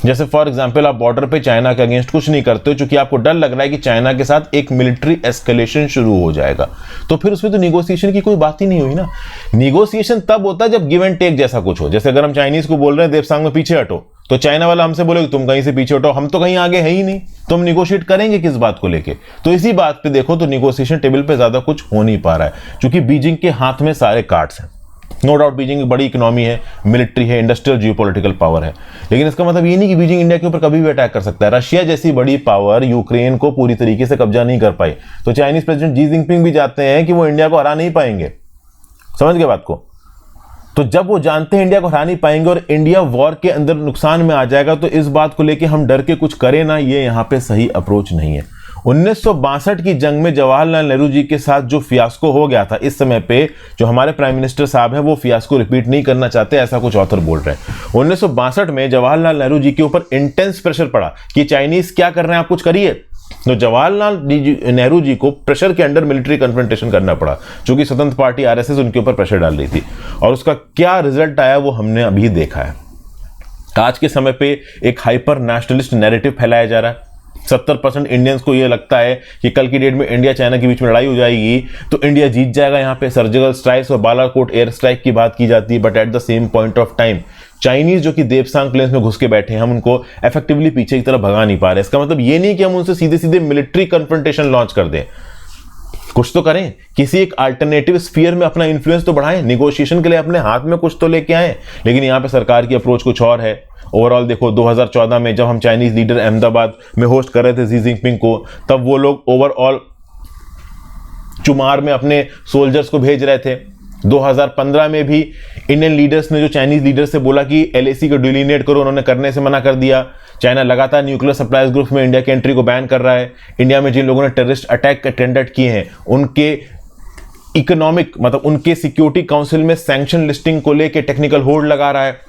जैसे फॉर एग्जांपल आप बॉर्डर पे चाइना के अगेंस्ट कुछ नहीं करते हो क्योंकि आपको डर लग रहा है कि चाइना के साथ एक मिलिट्री एस्केलेशन शुरू हो जाएगा, तो फिर उसमें तो निगोसिएशन की कोई बात ही नहीं हुई ना। निगोसिएशन तब होता है जब गिव एंड टेक जैसा कुछ हो। जैसे अगर हम चाइनीज को बोल रहे हैं देपसांग में पीछे हटो, तो चाइना वाला हमसे बोलेगा तुम कहीं से पीछे हटो, हम तो कहीं आगे है ही नहीं, तो हम निगोशिएट करेंगे किस बात को लेके। तो इसी बात पे देखो तो निगोसिएशन टेबल पे ज्यादा कुछ हो नहीं पा रहा है क्योंकि बीजिंग के हाथ में सारे कार्ड्स हैं। नो डाउट बीजिंग एक बड़ी इकोनॉमी है, मिलिट्री है, इंडस्ट्रियल जियोपॉलिटिकल पावर है, लेकिन इसका मतलब ये नहीं कि बीजिंग इंडिया के ऊपर कभी भी अटैक कर सकता है। रशिया जैसी बड़ी पावर यूक्रेन को पूरी तरीके से कब्जा नहीं कर पाई, तो चाइनीज प्रेसिडेंट जी जिनपिंग भी जानते हैं कि वो इंडिया को हरा नहीं पाएंगे। समझ गए बात को। तो जब वो जानते हैं इंडिया को हरा नहीं पाएंगे और इंडिया वॉर के अंदर नुकसान में आ जाएगा, तो इस बात को लेके हम डर के कुछ करें ना, ये यहां पे सही अप्रोच नहीं है। 1962 की जंग में जवाहरलाल नेहरू जी के साथ जो फियास्को हो गया था, इस समय पे जो हमारे प्राइम मिनिस्टर साहब हैं वो फियास्को रिपीट नहीं करना चाहते, ऐसा कुछ ऑथर बोल रहे हैं। 1962 में जवाहरलाल नेहरू जी के ऊपर इंटेंस प्रेशर पड़ा कि चाइनीज क्या कर रहे हैं, आप कुछ करिए। तो जवाहरलाल नेहरू जी को प्रेशर के अंडर मिलिट्री कन्फ्रंटेशन करना पड़ा, क्योंकि स्वतंत्र पार्टी आरएसएस उनके ऊपर प्रेशर डाल रही थी, और उसका क्या रिजल्ट आया वो हमने अभी देखा है। आज के समय पे एक हाइपर नेशनलिस्ट नैरेटिव फैलाया जा रहा है। 70% इंडियंस को यह लगता है कि कल की डेट में इंडिया चाइना के बीच में लड़ाई हो जाएगी तो इंडिया जीत जाएगा। यहाँ पे सर्जिकल स्ट्राइक्स और बालाकोट एयर स्ट्राइक की बात की जाती है, but at the same point of time Chinese जो कि देपसांग प्लेन्स में घुस के बैठे हैं, हम उनको इफेक्टिवली पीछे की तरफ भगा नहीं पा रहे। इसका मतलब ये नहीं कि हम उनसे सीधे सीधे मिलिट्री कन्फ्रंटेशन लॉन्च कर दें, कुछ तो करें, किसी एक अल्टरनेटिव स्फीयर में अपना इन्फ्लुएंस तो बढ़ाएं, निगोशिएशन के लिए अपने हाथ में कुछ तो लेके आए। लेकिन यहाँ पे सरकार की अप्रोच कुछ और है। ओवरऑल देखो 2014 में जब हम चाइनीज लीडर अहमदाबाद में होस्ट कर रहे थे जी जिनपिंग को, तब वो लोग ओवरऑल चुमार में अपने सोल्जर्स को भेज रहे थे। 2015 में भी इंडियन लीडर्स ने जो चाइनीज लीडर से बोला कि एलएसी को डिलिनेट करो, उन्होंने करने से मना कर दिया। चाइना लगातार न्यूक्लियर सप्लाईज ग्रुप में इंडिया की एंट्री को बैन कर रहा है। इंडिया में जिन लोगों ने टेररिस्ट अटैक अटेंडेड किए हैं उनके इकोनॉमिक मतलब उनके सिक्योरिटी काउंसिल में सैंक्शन लिस्टिंग को लेकर टेक्निकल होल्ड लगा रहा है।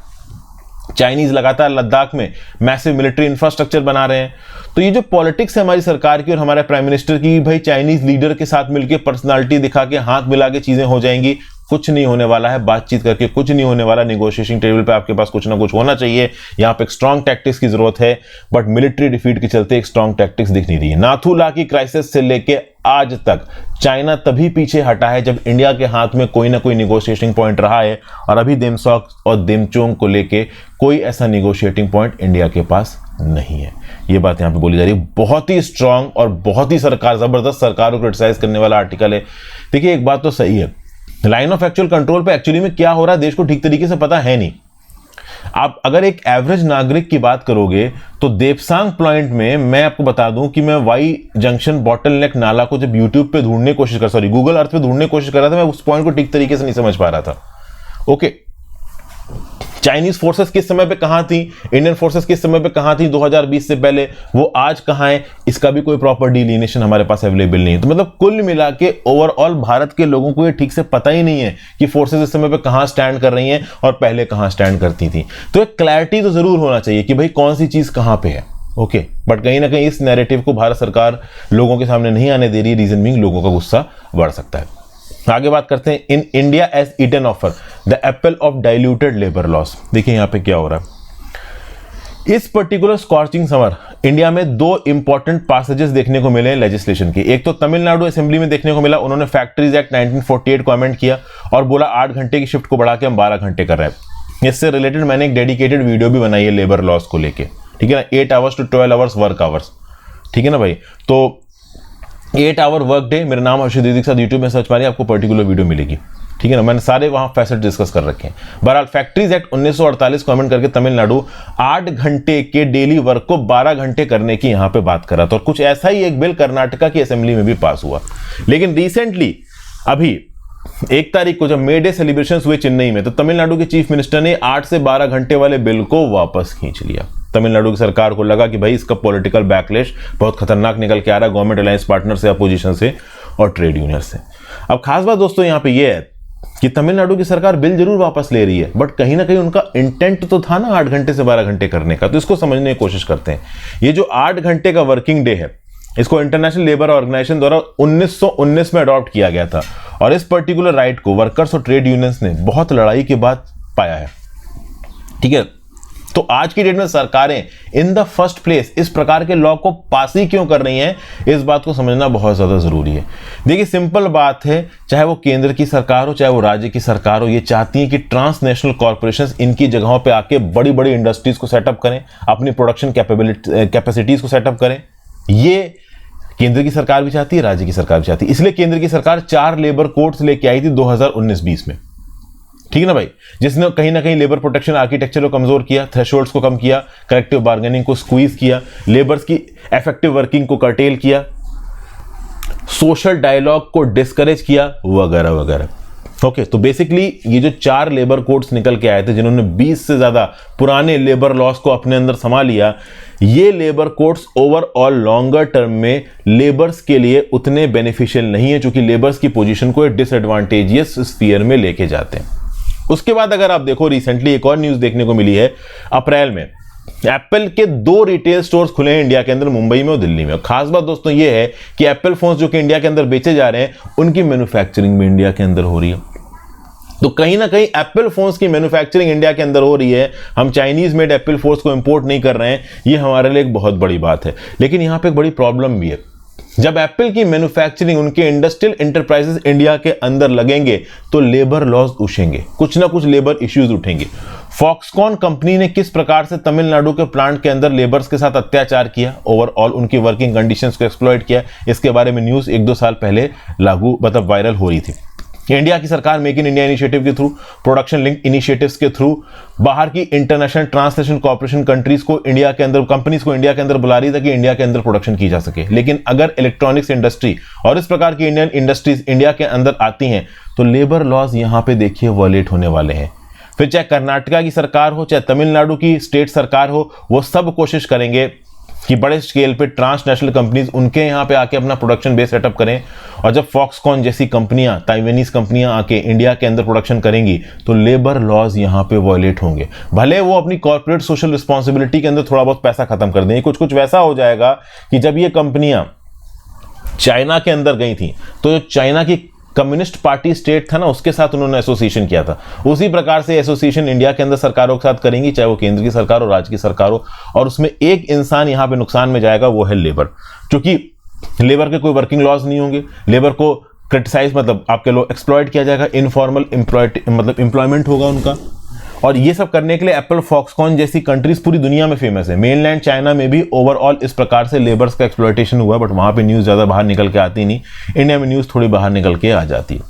चाइनीज लगातार लद्दाख में मैसिव मिलिट्री इंफ्रास्ट्रक्चर बना रहे हैं। तो ये जो पॉलिटिक्स है हमारी सरकार की और हमारे प्राइम मिनिस्टर की, भाई चाइनीज लीडर के साथ मिलकर पर्सनालिटी दिखा के हाथ मिला के चीजें हो जाएंगी, कुछ नहीं होने वाला है। बातचीत करके कुछ नहीं होने वाला। निगोशिएशन टेबल पे आपके पास कुछ ना कुछ होना चाहिए। यहाँ पे एक स्ट्रॉन्ग टैक्टिक्स की जरूरत है, बट मिलिट्री डिफीट के चलते एक स्ट्रॉन्ग टैक्टिक्स दिख नहीं रही है। नाथू ला की क्राइसिस से लेके आज तक चाइना तभी पीछे हटा है जब इंडिया के हाथ में कोई ना कोई निगोशिएटिंग पॉइंट रहा है, और अभी देमसॉक और देमचोंग को लेके कोई ऐसा निगोशिएटिंग पॉइंट इंडिया के पास नहीं है। ये बात यहां पे बोली जा रही है। बहुत ही स्ट्रांग और बहुत ही जबरदस्त सरकार को क्रिटिसाइज करने वाला आर्टिकल है। देखिए एक बात तो सही है, लाइन ऑफ एक्चुअल कंट्रोल पे एक्चुअली में क्या हो रहा है देश को ठीक तरीके से पता है नहीं। आप अगर एक एवरेज नागरिक की बात करोगे तो देपसांग पॉइंट में मैं आपको बता दूं कि मैं वाई जंक्शन बॉटलनेक नाला को जब यूट्यूब पे ढूंढने की कोशिश कर गूगल अर्थ पे ढूंढने की कोशिश कर रहा था, मैं उस पॉइंट को ठीक तरीके से नहीं समझ पा रहा था। ओके, चाइनीज फोर्सेस किस समय पे कहां थी, इंडियन फोर्सेस किस समय पे कहां थी 2020 से पहले, वो आज कहां है, इसका भी कोई प्रॉपर डिलिनेशन हमारे पास अवेलेबल नहीं है। तो मतलब कुल मिला के ओवरऑल भारत के लोगों को ये ठीक से पता ही नहीं है कि फोर्सेस इस समय पे कहां स्टैंड कर रही हैं और पहले कहां स्टैंड करती थी। तो एक क्लैरिटी तो जरूर होना चाहिए कि भाई कौन सी चीज कहां पे है। ओके, बट कहीं ना कहीं इस नैरेटिव को भारत सरकार लोगों के सामने नहीं आने दे रही, रीजन बीइंग लोगों का गुस्सा बढ़ सकता है। आगे बात करते हैं, in India as eaten offer the apple of diluted labour laws. देखिए यहां पे क्या हो रहा है। इस पर्टिकुलर स्कॉर्चिंग समर इंडिया में दो इंपॉर्टेंट पासेजेस देखने को मिले हैं लेजिस्लेशन के। एक तो तमिलनाडु असेंबली में देखने को मिला, उन्होंने फैक्ट्रीज एक्ट 1948 को अमेंड किया और बोला 8 घंटे की शिफ्ट को बढ़ा के हम 12 घंटे कर रहे हैं। इससे रिलेटेड मैंने एक डेडिकेटेड वीडियो भी बनाई है लेबर लॉस को लेके, ठीक है ना, 8 hours to 12 hours work hours, ठीक है ना भाई। तो 8 आवर वर्क डे, मेरा नाम हर्षित दीदी के साथ यूट्यूब में सर्च मारिए, आपको पर्टिकुलर वीडियो मिलेगी, ठीक है ना। मैंने सारे वहां फैसेट डिस्कस कर रखे हैं। बहरहाल फैक्ट्रीज एक्ट 1948 को अमेंड करके तमिलनाडु 8 घंटे के डेली वर्क को 12 घंटे करने की यहां पे बात कर रहा था। और कुछ ऐसा ही एक बिल कर्नाटका की असेंबली में भी पास हुआ। लेकिन रिसेंटली अभी 1 तारीख को जब मे डे सेलिब्रेशन हुए चेन्नई में, तो तमिलनाडु के चीफ मिनिस्टर ने 8 से 12 घंटे वाले बिल को वापस खींच लिया। तमिलनाडु की सरकार को लगा कि भाई इसका पॉलिटिकल बैकलैश बहुत खतरनाक निकल के आ रहा है गवर्नमेंट अलायंस पार्टनर से, अपोजिशन से और ट्रेड यूनियन से। अब खास बात दोस्तों यहां पे यह है कि तमिलनाडु की सरकार बिल जरूर वापस ले रही है, बट कहीं ना कहीं उनका इंटेंट तो था ना 8 घंटे से 12 घंटे करने का। तो इसको समझने की कोशिश करते हैं। ये जो 8 घंटे का वर्किंग डे है, इसको इंटरनेशनल लेबर ऑर्गेनाइजेशन द्वारा 1919 में अडॉप्ट किया गया था और इस पर्टिकुलर राइट को वर्कर्स और ट्रेड यूनियंस ने बहुत लड़ाई के बाद पाया है, ठीक है। तो आज की डेट में सरकारें इन द फर्स्ट प्लेस इस प्रकार के लॉ को पास ही क्यों कर रही हैं, इस बात को समझना बहुत ज्यादा जरूरी है। देखिए सिंपल बात है, चाहे वो केंद्र की सरकार हो चाहे वो राज्य की सरकार हो, ये चाहती है कि ट्रांसनेशनल कॉर्पोरेशंस इनकी जगहों पे आके बड़ी बड़ी इंडस्ट्रीज को सेटअप करें, अपनी प्रोडक्शन कैपेसिटीज को सेटअप करें। ये केंद्र की सरकार भी चाहती है, राज्य की सरकार भी चाहती है। इसलिए केंद्र की सरकार 4 लेबर कोड्स लेके आई थी 2019-20 में, ठीक है ना भाई, जिसने कहीं ना कहीं लेबर प्रोटेक्शन आर्किटेक्चर को कमजोर किया, थ्रेशोल्ड्स को कम किया, कलेक्टिव बार्गेनिंग को स्क्वीज किया, लेबर्स की इफेक्टिव वर्किंग को कर्टेल किया, सोशल डायलॉग को डिस्करेज किया, वगैरह वगैरह। ओके, तो बेसिकली ये जो 4 लेबर कोड्स निकल के आए थे, जिन्होंने 20 से ज्यादा पुराने लेबर लॉस को अपने अंदर समा लिया, ये labour codes overall longer term में लेबर्स के लिए उतने बेनिफिशियल नहीं है, क्योंकि लेबर्स की पोजीशन को एक डिसएडवांटेजियस स्फीयर में लेके जाते हैं। उसके बाद अगर आप देखो, रिसेंटली एक और न्यूज देखने को मिली है, अप्रैल में एप्पल के 2 रिटेल स्टोर्स खुले हैं इंडिया के अंदर, मुंबई में और दिल्ली में। और खास बात दोस्तों ये है कि एप्पल फोन्स जो कि इंडिया के अंदर बेचे जा रहे हैं, उनकी मैन्युफैक्चरिंग भी इंडिया के अंदर हो रही है। तो कहीं ना कहीं एप्पल फोन्स की मैन्युफैक्चरिंग इंडिया के अंदर हो रही है, हम चाइनीज मेड एप्पल फोन्स को इंपोर्ट नहीं कर रहे हैं, ये हमारे लिए एक बहुत बड़ी बात है। लेकिन यहां पे एक बड़ी प्रॉब्लम भी है, जब एप्पल की मैन्युफैक्चरिंग उनके इंडस्ट्रियल एंटरप्राइजेस इंडिया के अंदर लगेंगे तो लेबर लॉस उठेंगे, कुछ ना कुछ लेबर इश्यूज उठेंगे। फॉक्सकॉन कंपनी ने किस प्रकार से तमिलनाडु के प्लांट के अंदर लेबर्स के साथ अत्याचार किया, ओवरऑल उनकी वर्किंग कंडीशंस को एक्सप्लॉइट किया, इसके बारे में न्यूज 1-2 साल पहले वायरल हो रही थी। इंडिया की सरकार मेक इन इंडिया इनिशिएटिव के थ्रू, प्रोडक्शन लिंक इनिशिएटिव्स के थ्रू बाहर की इंटरनेशनल ट्रांसलेशन कॉर्पोरेशन कंट्रीज को इंडिया के अंदर, कंपनीज को इंडिया के अंदर बुला रही था कि इंडिया के अंदर प्रोडक्शन की जा सके। लेकिन अगर इलेक्ट्रॉनिक्स इंडस्ट्री और इस प्रकार की इंडियन इंडस्ट्रीज इंडिया के अंदर आती हैं तो लेबर लॉस यहां पे देखिए वॉलेट होने वाले हैं। फिर चाहे कर्नाटका की सरकार हो चाहे तमिलनाडु की स्टेट सरकार हो, वो सब कोशिश करेंगे कि बड़े स्केल पे ट्रांसनेशनल कंपनीज उनके यहाँ पे आके अपना प्रोडक्शन बेस सेटअप करें। और जब फॉक्सकॉन जैसी कंपनियां, ताइवानीज कंपनियां आके इंडिया के अंदर प्रोडक्शन करेंगी तो लेबर लॉज यहाँ पे वॉयलेट होंगे। भले वो अपनी कॉर्पोरेट सोशल रिस्पॉन्सिबिलिटी के अंदर थोड़ा बहुत पैसा खत्म कर देंगे, कुछ कुछ वैसा हो जाएगा कि जब ये कंपनियां चाइना के अंदर गई थी तो जो चाइना की कम्युनिस्ट पार्टी स्टेट था ना, उसके साथ उन्होंने एसोसिएशन किया था, उसी प्रकार से एसोसिएशन इंडिया के अंदर सरकारों के साथ करेंगी, चाहे वो केंद्र की सरकार हो राज्य की सरकार हो। और उसमें एक इंसान यहां पे नुकसान में जाएगा, वो है लेबर, क्योंकि लेबर के कोई वर्किंग लॉस नहीं होंगे, लेबर को क्रिटिसाइज मतलब आपके लोग एक्सप्लॉइट किया जाएगा, इनफॉर्मल मतलब एम्प्लॉयमेंट होगा उनका। और ये सब करने के लिए एप्पल, फॉक्सकॉन जैसी कंट्रीज पूरी दुनिया में फेमस है। मेनलैंड चाइना में भी ओवरऑल इस प्रकार से लेबर्स का एक्सप्लॉइटेशन हुआ, बट वहां पे न्यूज ज्यादा बाहर निकल के आती नहीं, इंडिया में न्यूज थोड़ी बाहर निकल के आ जाती है।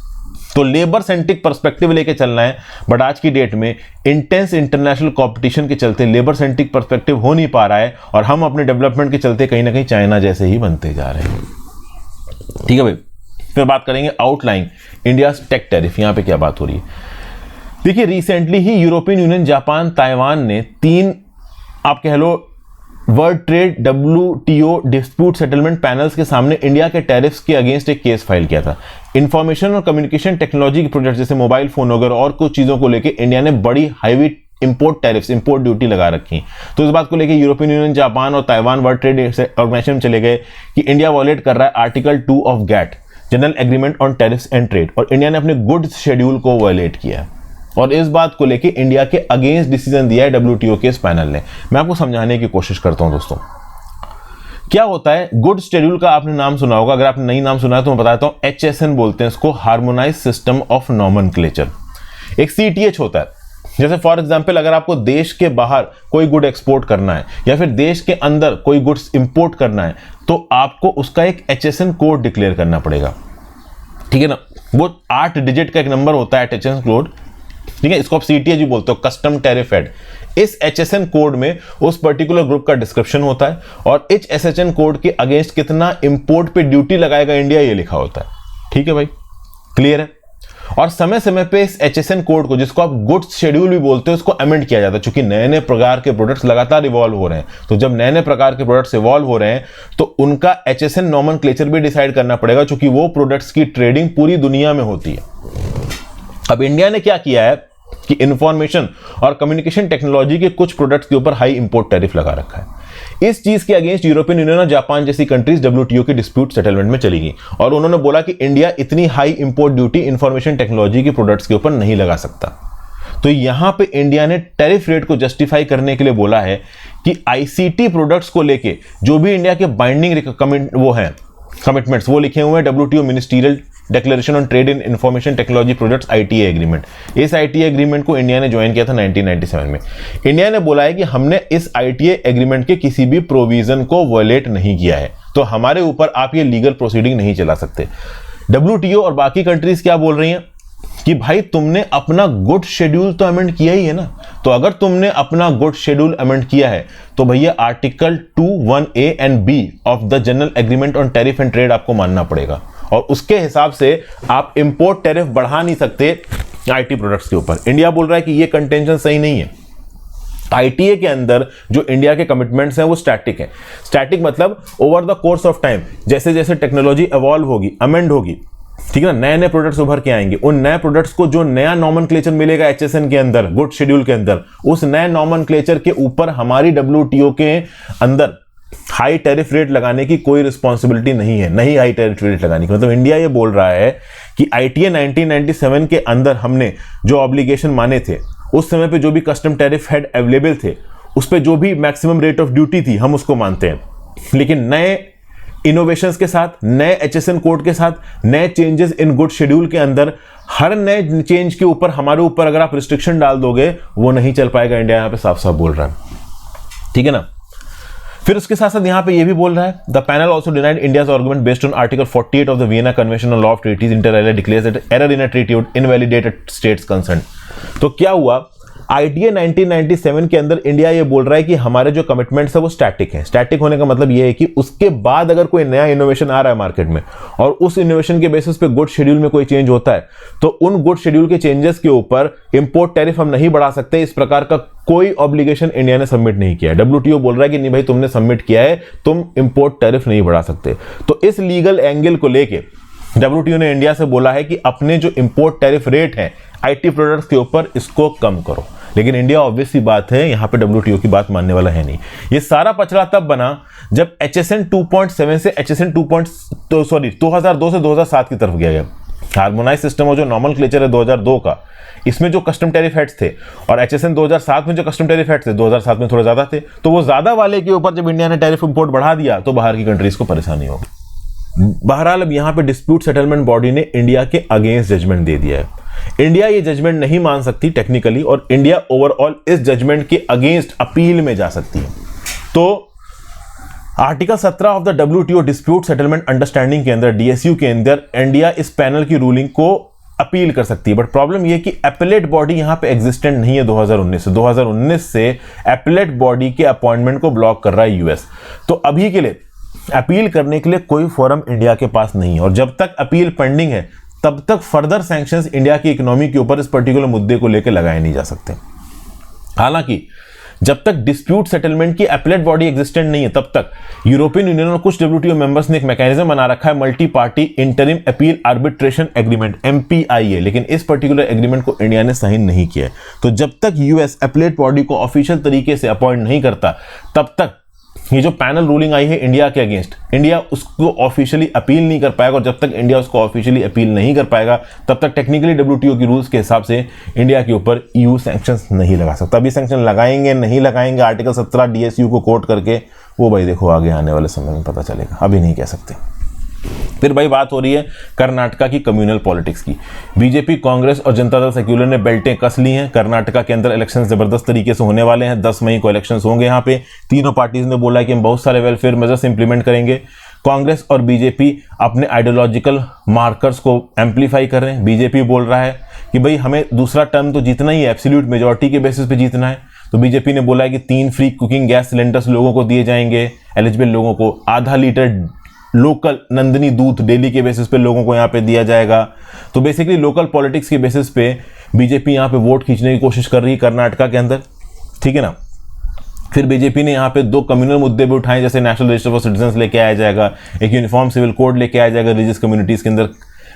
तो लेबर सेंट्रिक पर्सपेक्टिव लेके चलना है, बट आज की डेट में इंटेंस इंटरनेशनल कंपटीशन के चलते लेबर सेंट्रिक पर्सपेक्टिव हो नहीं पा रहा है और हम अपने डेवलपमेंट के चलते कहीं ना कहीं चाइना जैसे ही बनते जा रहे हैं। ठीक है भाई, फिर बात करेंगे आउटलाइन इंडिया टेक टैरिफ। यहां पे क्या बात हो रही है, देखिए रिसेंटली ही यूरोपियन यूनियन, जापान, ताइवान ने 3 आप कह लो world trade WTO dispute settlement panels के सामने इंडिया के टैरिफ्स के अगेंस्ट एक केस फाइल किया था। इंफॉर्मेशन और कम्युनिकेशन टेक्नोलॉजी के प्रोजेक्ट जैसे मोबाइल फोन वगैरह और कुछ चीजों को लेकर इंडिया ने बड़ी heavy import tariffs, import duty लगा रखी। तो इस बात को लेकर यूरोपियन यूनियन, जापान और ताइवान वर्ल्ड ट्रेड ऑर्गेनाइजेशन में चले गए कि इंडिया वॉयलेट कर रहा है article 2 of GATT, general agreement on tariffs and trade, और इंडिया ने अपने गुड्स शेड्यूल को वॉयलेट किया है। और इस बात को लेकर इंडिया के अगेंस्ट डिसीजन दिया है WTO के इस पैनल ने। मैं आपको समझाने की कोशिश करता हूं दोस्तों। क्या होता है गुड्स शेड्यूल का, आपने नाम सुना होगा, अगर आपने नहीं नाम सुना है तो मैं बताता हूं। HSN बोलते हैं इसको, हार्मोनाइज सिस्टम ऑफ नॉमेनक्लेचर। एक CTH होता है। जैसे फॉर एग्जांपल अगर आपको देश के बाहर कोई गुड एक्सपोर्ट करना है या फिर देश के अंदर कोई गुड्स इंपोर्ट करना है तो आपको उसका एक HSN कोड डिक्लेयर करना पड़ेगा, ठीक है ना। वो 8 डिजिट का एक नंबर होता है HSN कोड, ठीक है। इसको आप CTH भी बोलते हो, कस्टम टैरिफ हेड। इस HSN कोड में उस पर्टिकुलर ग्रुप का डिस्क्रिप्शन होता है और इस HSN कोड के अगेंस्ट कितना इंपोर्ट पे ड्यूटी लगाएगा इंडिया, ये लिखा होता है, ठीक है भाई, क्लियर है। और समय समय पे इस HSN कोड को, जिसको आप गुड्स शेड्यूल भी बोलते हो, उसको अमेंड किया जाता है, क्योंकि नए नए प्रकार के प्रोडक्ट्स लगातार इवॉल्व हो रहे हैं। तो जब नए नए प्रकार के प्रोडक्ट्स इवॉल्व हो रहे हैं तो उनका HSN नॉमेनक्लेचर भी डिसाइड करना पड़ेगा, क्योंकि वो प्रोडक्ट्स की ट्रेडिंग पूरी दुनिया में होती है। अब इंडिया ने क्या किया है कि इंफॉर्मेशन और कम्युनिकेशन टेक्नोलॉजी के कुछ प्रोडक्ट्स के ऊपर हाई इंपोर्ट टैरिफ लगा रखा है। इस चीज के अगेंस्ट यूरोपियन यूनियन और जापान जैसी कंट्रीज WTO के डिस्प्यूट सेटलमेंट में चली गई और उन्होंने बोला कि इंडिया इतनी high import duty information technology के प्रोडक्ट्स के ऊपर नहीं लगा सकता। तो यहां पे इंडिया ने टैरिफ रेट को जस्टिफाई करने के लिए बोला है कि ICT प्रोडक्ट्स को लेके जो भी इंडिया के बाइंडिंग कमिटमेंट्स वो लिखे हुए हैं WTO ministerial declaration on trade in information technology products ITA agreement. इस ITA एग्रीमेंट को इंडिया ने ज्वाइन किया था 1997 में। इंडिया ने बोला है कि हमने इस ITA एग्रीमेंट के किसी भी प्रोविजन को वॉयलेट नहीं किया है, तो हमारे ऊपर आप ये लीगल प्रोसीडिंग नहीं चला सकते। WTO और बाकी कंट्रीज क्या बोल रही हैं कि भाई तुमने अपना गुड शेड्यूल तो अमेंड किया ही है ना, तो अगर तुमने अपना गुड शेड्यूल अमेंड किया है तो भैया article 2(1)(a) and B of the general agreement on tariff and trade आपको मानना पड़ेगा, और उसके हिसाब से आप इंपोर्ट टैरिफ बढ़ा नहीं सकते IT प्रोडक्ट्स के ऊपर। इंडिया बोल रहा है कि ये कंटेंशन सही नहीं है। ITA के अंदर जो इंडिया के कमिटमेंट्स हैं वो स्टैटिक है। स्टैटिक मतलब over the course of time, जैसे जैसे टेक्नोलॉजी इवॉल्व होगी, अमेंड होगी, ठीक है ना, नए नए प्रोडक्ट्स उभर के आएंगे, उन नए प्रोडक्ट्स को जो नया नॉमेनक्लेचर मिलेगा HSN के अंदर, गुड शेड्यूल के अंदर, उस नए नॉमेनक्लेचर के ऊपर हमारी WTO के अंदर हाई टैरिफ रेट लगाने की कोई रिस्पॉन्सिबिलिटी नहीं है, नहीं हाई टैरिफ रेट लगाने की। मतलब इंडिया ये बोल रहा है कि ITA 1997 के अंदर हमने जो ऑब्लिगेशन माने थे, उस समय पे जो भी कस्टम टैरिफ हेड अवेलेबल थे, उस पे जो भी मैक्सिमम रेट ऑफ ड्यूटी थी, हम उसको मानते हैं। लेकिन नए इनोवेशंस के साथ, नए HSN कोड के साथ, नए चेंजेस इन गुड शेड्यूल के अंदर, हर नए चेंज के ऊपर हमारे ऊपर अगर आप रिस्ट्रिक्शन डाल दोगे वो नहीं चल पाएगा। इंडिया यहां पे साफ साफ बोल रहा है, ठीक है ना। फिर उसके साथ साथ यहां पे ये भी बोल रहा है, the panel also denied India's argument based on article 48 of the Vienna convention on law of treaties inter alia declares that error in a treaty would invalidate states concern. तो क्या हुआ, ITA 1997 के अंदर इंडिया ये बोल रहा है कि हमारे जो कमिटमेंट्स है वो स्टैटिक है। स्टैटिक होने का मतलब ये है कि उसके बाद अगर कोई नया इनोवेशन आ रहा है मार्केट में और उस इनोवेशन के बेसिस पे गुड शेड्यूल में कोई चेंज होता है तो उन गुड शेड्यूल के चेंजेस के ऊपर इंपोर्ट टैरिफ हम नहीं बढ़ा सकते। इस प्रकार का कोई ऑब्लिगेशन इंडिया ने सबमिट नहीं किया है। WTO बोल रहा है कि नहीं भाई, तुमने सबमिट किया है, तुम इंपोर्ट टैरिफ नहीं बढ़ा सकते। तो इस लीगल एंगल को लेके WTO ने इंडिया से बोला है कि अपने जो इंपोर्ट टैरिफ रेट है IT प्रोडक्ट्स के ऊपर, इसको कम करो। लेकिन इंडिया ऑब्वियस सी बात है यहां पे WTO की बात मानने वाला है नहीं। ये सारा पचड़ा तब बना जब HSN 2.7 से HSN 2002 से 2007 की तरफ गया। हार्मोनाइज सिस्टम और जो नॉमेनक्लेचर है 2002 का, इसमें जो कस्टम टैरिफ हेड्स थे और HSN 2007 में जो कस्टम टैरिफ हेड्स थे 2007 में थोड़े ज्यादा थे, तो वो ज्यादा वाले के ऊपर जब इंडिया ने टैरिफ इंपोर्ट बढ़ा दिया तो बाहर की कंट्रीज को परेशानी होगी। बहरहाल अब यहां पे डिस्प्यूट सेटलमेंट बॉडी ने इंडिया के अगेंस्ट जजमेंट दे दिया है। इंडिया ये जजमेंट नहीं मान सकती टेक्निकली, और इंडिया ओवरऑल इस जजमेंट के अगेंस्ट अपील में जा सकती है। तो article 17 of the WTO dispute settlement understanding के अंदर, DSU के अंदर, इंडिया इस पैनल की रूलिंग को अपील कर सकती है। बट प्रॉब्लम यह कि एपेलेट बॉडी यहां पे एग्जिस्टेंट नहीं है 2019 से एपेलेट बॉडी के अपॉइंटमेंट को ब्लॉक कर रहा है US। तो अभी के लिए अपील करने के लिए कोई फोरम इंडिया के पास नहीं है, और जब तक अपील पेंडिंग है तब तक फर्दर सैंक्शंस इंडिया की इकोनॉमी के ऊपर इस पर्टिकुलर मुद्दे को लेकर लगाए नहीं जा सकते। हालांकि जब तक डिस्प्यूट सेटलमेंट की एपेलेट बॉडी एग्जिस्टेंट नहीं है, तब तक यूरोपियन यूनियन और कुछ डब्ल्यूटीओ मेंबर्स ने एक मैकेनिज्म बना रखा है, multi party interim appeal arbitration agreement, MPIA, लेकिन इस पर्टिकुलर एग्रीमेंट को इंडिया ने साइन नहीं किया है। तो जब तक यूएस एपेलेट बॉडी को ऑफिशियल तरीके से अपॉइंट नहीं करता, तब तक ये जो पैनल रूलिंग आई है इंडिया के अगेंस्ट, इंडिया उसको ऑफिशियली अपील नहीं कर पाएगा। और जब तक इंडिया उसको ऑफिशियली अपील नहीं कर पाएगा, तब तक टेक्निकली डब्ल्यूटीओ की रूल्स के हिसाब से इंडिया के ऊपर EU सैंक्शंस नहीं लगा सकता। अभी सैंक्शन लगाएंगे नहीं लगाएंगे, आर्टिकल 17 DSU को कोट करके, वो भाई देखो आगे आने वाले समय में पता चलेगा, अभी नहीं कह सकते। फिर भाई बात हो रही है कर्नाटका की कम्युनल पॉलिटिक्स की। बीजेपी, कांग्रेस और जनता दल सेक्युलर ने बेल्टें कस ली हैं। कर्नाटका के अंदर इलेक्शन जबरदस्त तरीके से होने वाले हैं। 10 मई को इलेक्शन होंगे। यहाँ पे तीनों पार्टीज ने बोला है कि हम बहुत सारे वेलफेयर मेजर्स इंप्लीमेंट करेंगे। कांग्रेस और बीजेपी अपने आइडियोलॉजिकल मार्कर्स को एम्पलीफाई कर रहे हैं। बीजेपी बोल रहा है कि भाई हमें दूसरा टर्म तो जीतना ही है, एब्सोल्यूट मेजॉरिटी के बेसिस पे जीतना है। तो बीजेपी ने बोला है कि 3 फ्री कुकिंग गैस सिलेंडर्स लोगों को दिए जाएंगे, एलिजिबल लोगों को। आधा लीटर लोकल नंदिनी दूध डेली के बेसिस पे लोगों को यहाँ पे दिया जाएगा। तो बेसिकली लोकल पॉलिटिक्स के बेसिस पे बीजेपी यहाँ पे वोट खींचने की कोशिश कर रही है कर्नाटका के अंदर, ठीक है ना। फिर बीजेपी ने यहाँ पे 2 कम्युनल मुद्दे भी उठाए, जैसे नेशनल रजिस्टर फॉर सिटीजन्स लेके आया जाएगा, एक यूनिफॉर्म सिविल कोड लेके आया जाएगा रिलीजियस कम्युनिटीज के अंदर।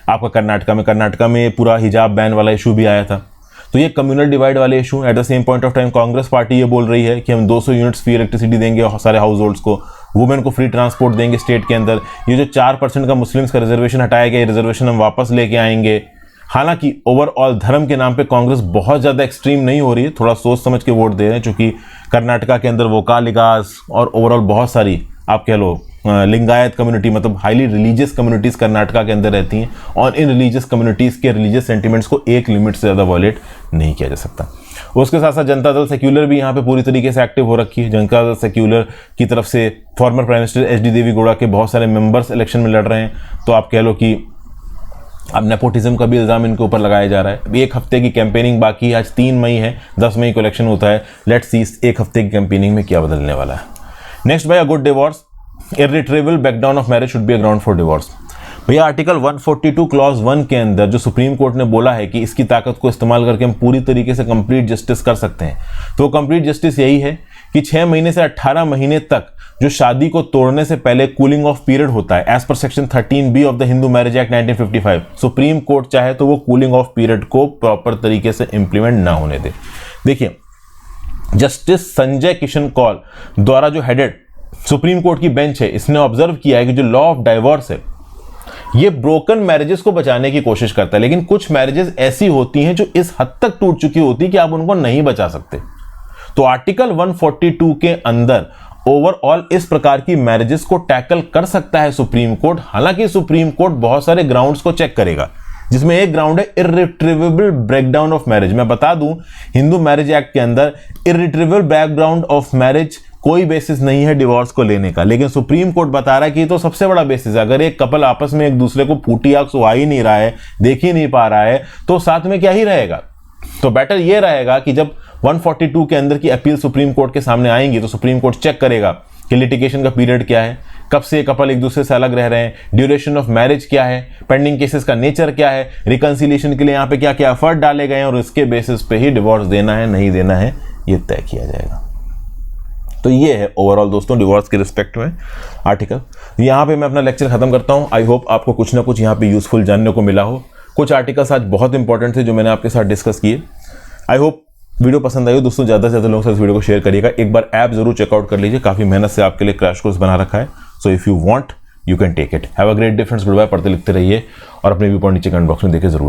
आपका कर्नाटका में पूरा हिजाब बैन वाला इशू भी आया था। तो ये कम्युनल डिवाइड वाले issue. At the same point of time Congress party ये बोल रही है कि हम 200 यूनिट्स फ्री इलेक्ट्रिसिटी देंगे सारे हाउस होल्ड्स को, वुमेन को फ्री ट्रांसपोर्ट देंगे स्टेट के अंदर। ये जो 4% का मुस्लिम्स का रिजर्वेशन हटाया गया, रिजर्वेशन हम वापस लेके आएंगे। हालांकि ओवरऑल धर्म के नाम पे कांग्रेस बहुत ज़्यादा एक्सट्रीम नहीं हो रही है, थोड़ा सोच समझ के वोट दे रहे हैं, चूंकि कर्नाटका के अंदर वोकालिगास और ओवरऑल बहुत सारी आप कह लो लिंगायत कम्युनिटी, मतलब हाईली रिलीजियस कम्युनिटीज कर्नाटका के अंदर रहती हैं। और इन रिलीजियस कम्युनिटीज के रिलीजियस सेंटिमेंट्स को एक लिमिट से ज़्यादा वॉयलेट नहीं किया जा सकता। उसके साथ साथ जनता दल सेक्युलर भी यहाँ पे पूरी तरीके से एक्टिव हो रखी है। जनता दल सेक्युलर की तरफ से former prime minister HD Deve Gowda के बहुत सारे मेंबर्स इलेक्शन में लड़ रहे हैं। तो आप कह लो कि अब नेपोटिज्म का भी इल्ज़ाम इनके ऊपर लगाया जा रहा है। अभी 1 हफ्ते की कैंपेनिंग बाकी है, आज 3 मई है, 10 मई को इलेक्शन होता है। लेट्स सी 1 हफ्ते की कैंपेनिंग में क्या बदलने वाला है। नेक्स्ट भाई, a good divorce, irretrievable breakdown of marriage should be a ground for divorce. भैया आर्टिकल 142 क्लॉज 1 के अंदर जो सुप्रीम कोर्ट ने बोला है कि इसकी ताकत को इस्तेमाल करके हम पूरी तरीके से कंप्लीट जस्टिस कर सकते हैं, तो कंप्लीट जस्टिस यही है कि 6 महीने से 18 महीने तक जो शादी को तोड़ने से पहले कूलिंग ऑफ पीरियड होता है, as per section 13B of the Hindu marriage act 1955, supreme court चाहे तो वो कूलिंग ऑफ पीरियड को प्रॉपर तरीके से इंप्लीमेंट ना होने दे। देखिए, जस्टिस संजय किशन कौल द्वारा जो हेडेड सुप्रीम कोर्ट की बेंच है, इसने ऑब्जर्व किया है कि जो लॉ ऑफ डाइवोर्स है ये ब्रोकन मैरिजेस को बचाने की कोशिश करता है, लेकिन कुछ मैरिजेस ऐसी होती हैं जो इस हद तक टूट चुकी होती है कि आप उनको नहीं बचा सकते। तो आर्टिकल 142 के अंदर ओवरऑल इस प्रकार की मैरिजेस को टैकल कर सकता है सुप्रीम कोर्ट। हालांकि सुप्रीम कोर्ट बहुत सारे ग्राउंड्स को चेक करेगा, जिसमें एक ग्राउंड है इर्रिट्रीवेबल ब्रेकडाउन ऑफ मैरिज। मैं बता दूं, हिंदू मैरिज एक्ट के अंदर इर्रिट्रीवेबल ब्रेकडाउन ऑफ मैरिज कोई बेसिस नहीं है डिवोर्स को लेने का, लेकिन सुप्रीम कोर्ट बता रहा है कि ये तो सबसे बड़ा बेसिस है। अगर एक कपल आपस में एक दूसरे को फूटी आंख सुहा ही नहीं रहा है, देख ही नहीं पा रहा है, तो साथ में क्या ही रहेगा। तो बेटर ये रहेगा कि जब 142 के अंदर की अपील सुप्रीम कोर्ट के सामने आएंगी तो सुप्रीम कोर्ट चेक करेगा कि लिटिगेशन का पीरियड क्या है, कब से कपल एक दूसरे से अलग रह रहे हैं, ड्यूरेशन ऑफ मैरिज क्या है, पेंडिंग केसेस का नेचर क्या है, रिकंसिलिएशन के लिए यहाँ पे क्या क्या एफर्ट डाले गए हैं, और इसके बेसिस पे ही डिवोर्स देना है नहीं देना है ये तय किया जाएगा। तो ये है ओवरऑल दोस्तों डिवोर्स के रिस्पेक्ट में आर्टिकल। यहाँ पे मैं अपना लेक्चर खत्म करता हूँ। आई होप आपको कुछ ना कुछ यहाँ पे यूजफुल जानने को मिला हो। कुछ आर्टिकल्स आज बहुत इंपॉर्टेंट थे जो मैंने आपके साथ डिस्कस किए। आई होप वीडियो पसंद आई हो दोस्तों। ज़्यादा से ज़्यादा लोगों से इस वीडियो को शेयर करिएगा। एक बार ऐप जरूर चेकआउट कर लीजिए, काफ़ी मेहनत से आपके लिए क्रैश कोर्स बना रखा है। So if you want you can take it. Have a great day friends. Goodbye. पढ़ते लिखते रहिए और अपने व्यू पॉइंट नीचे कमेंट बॉक्स में देके जरूर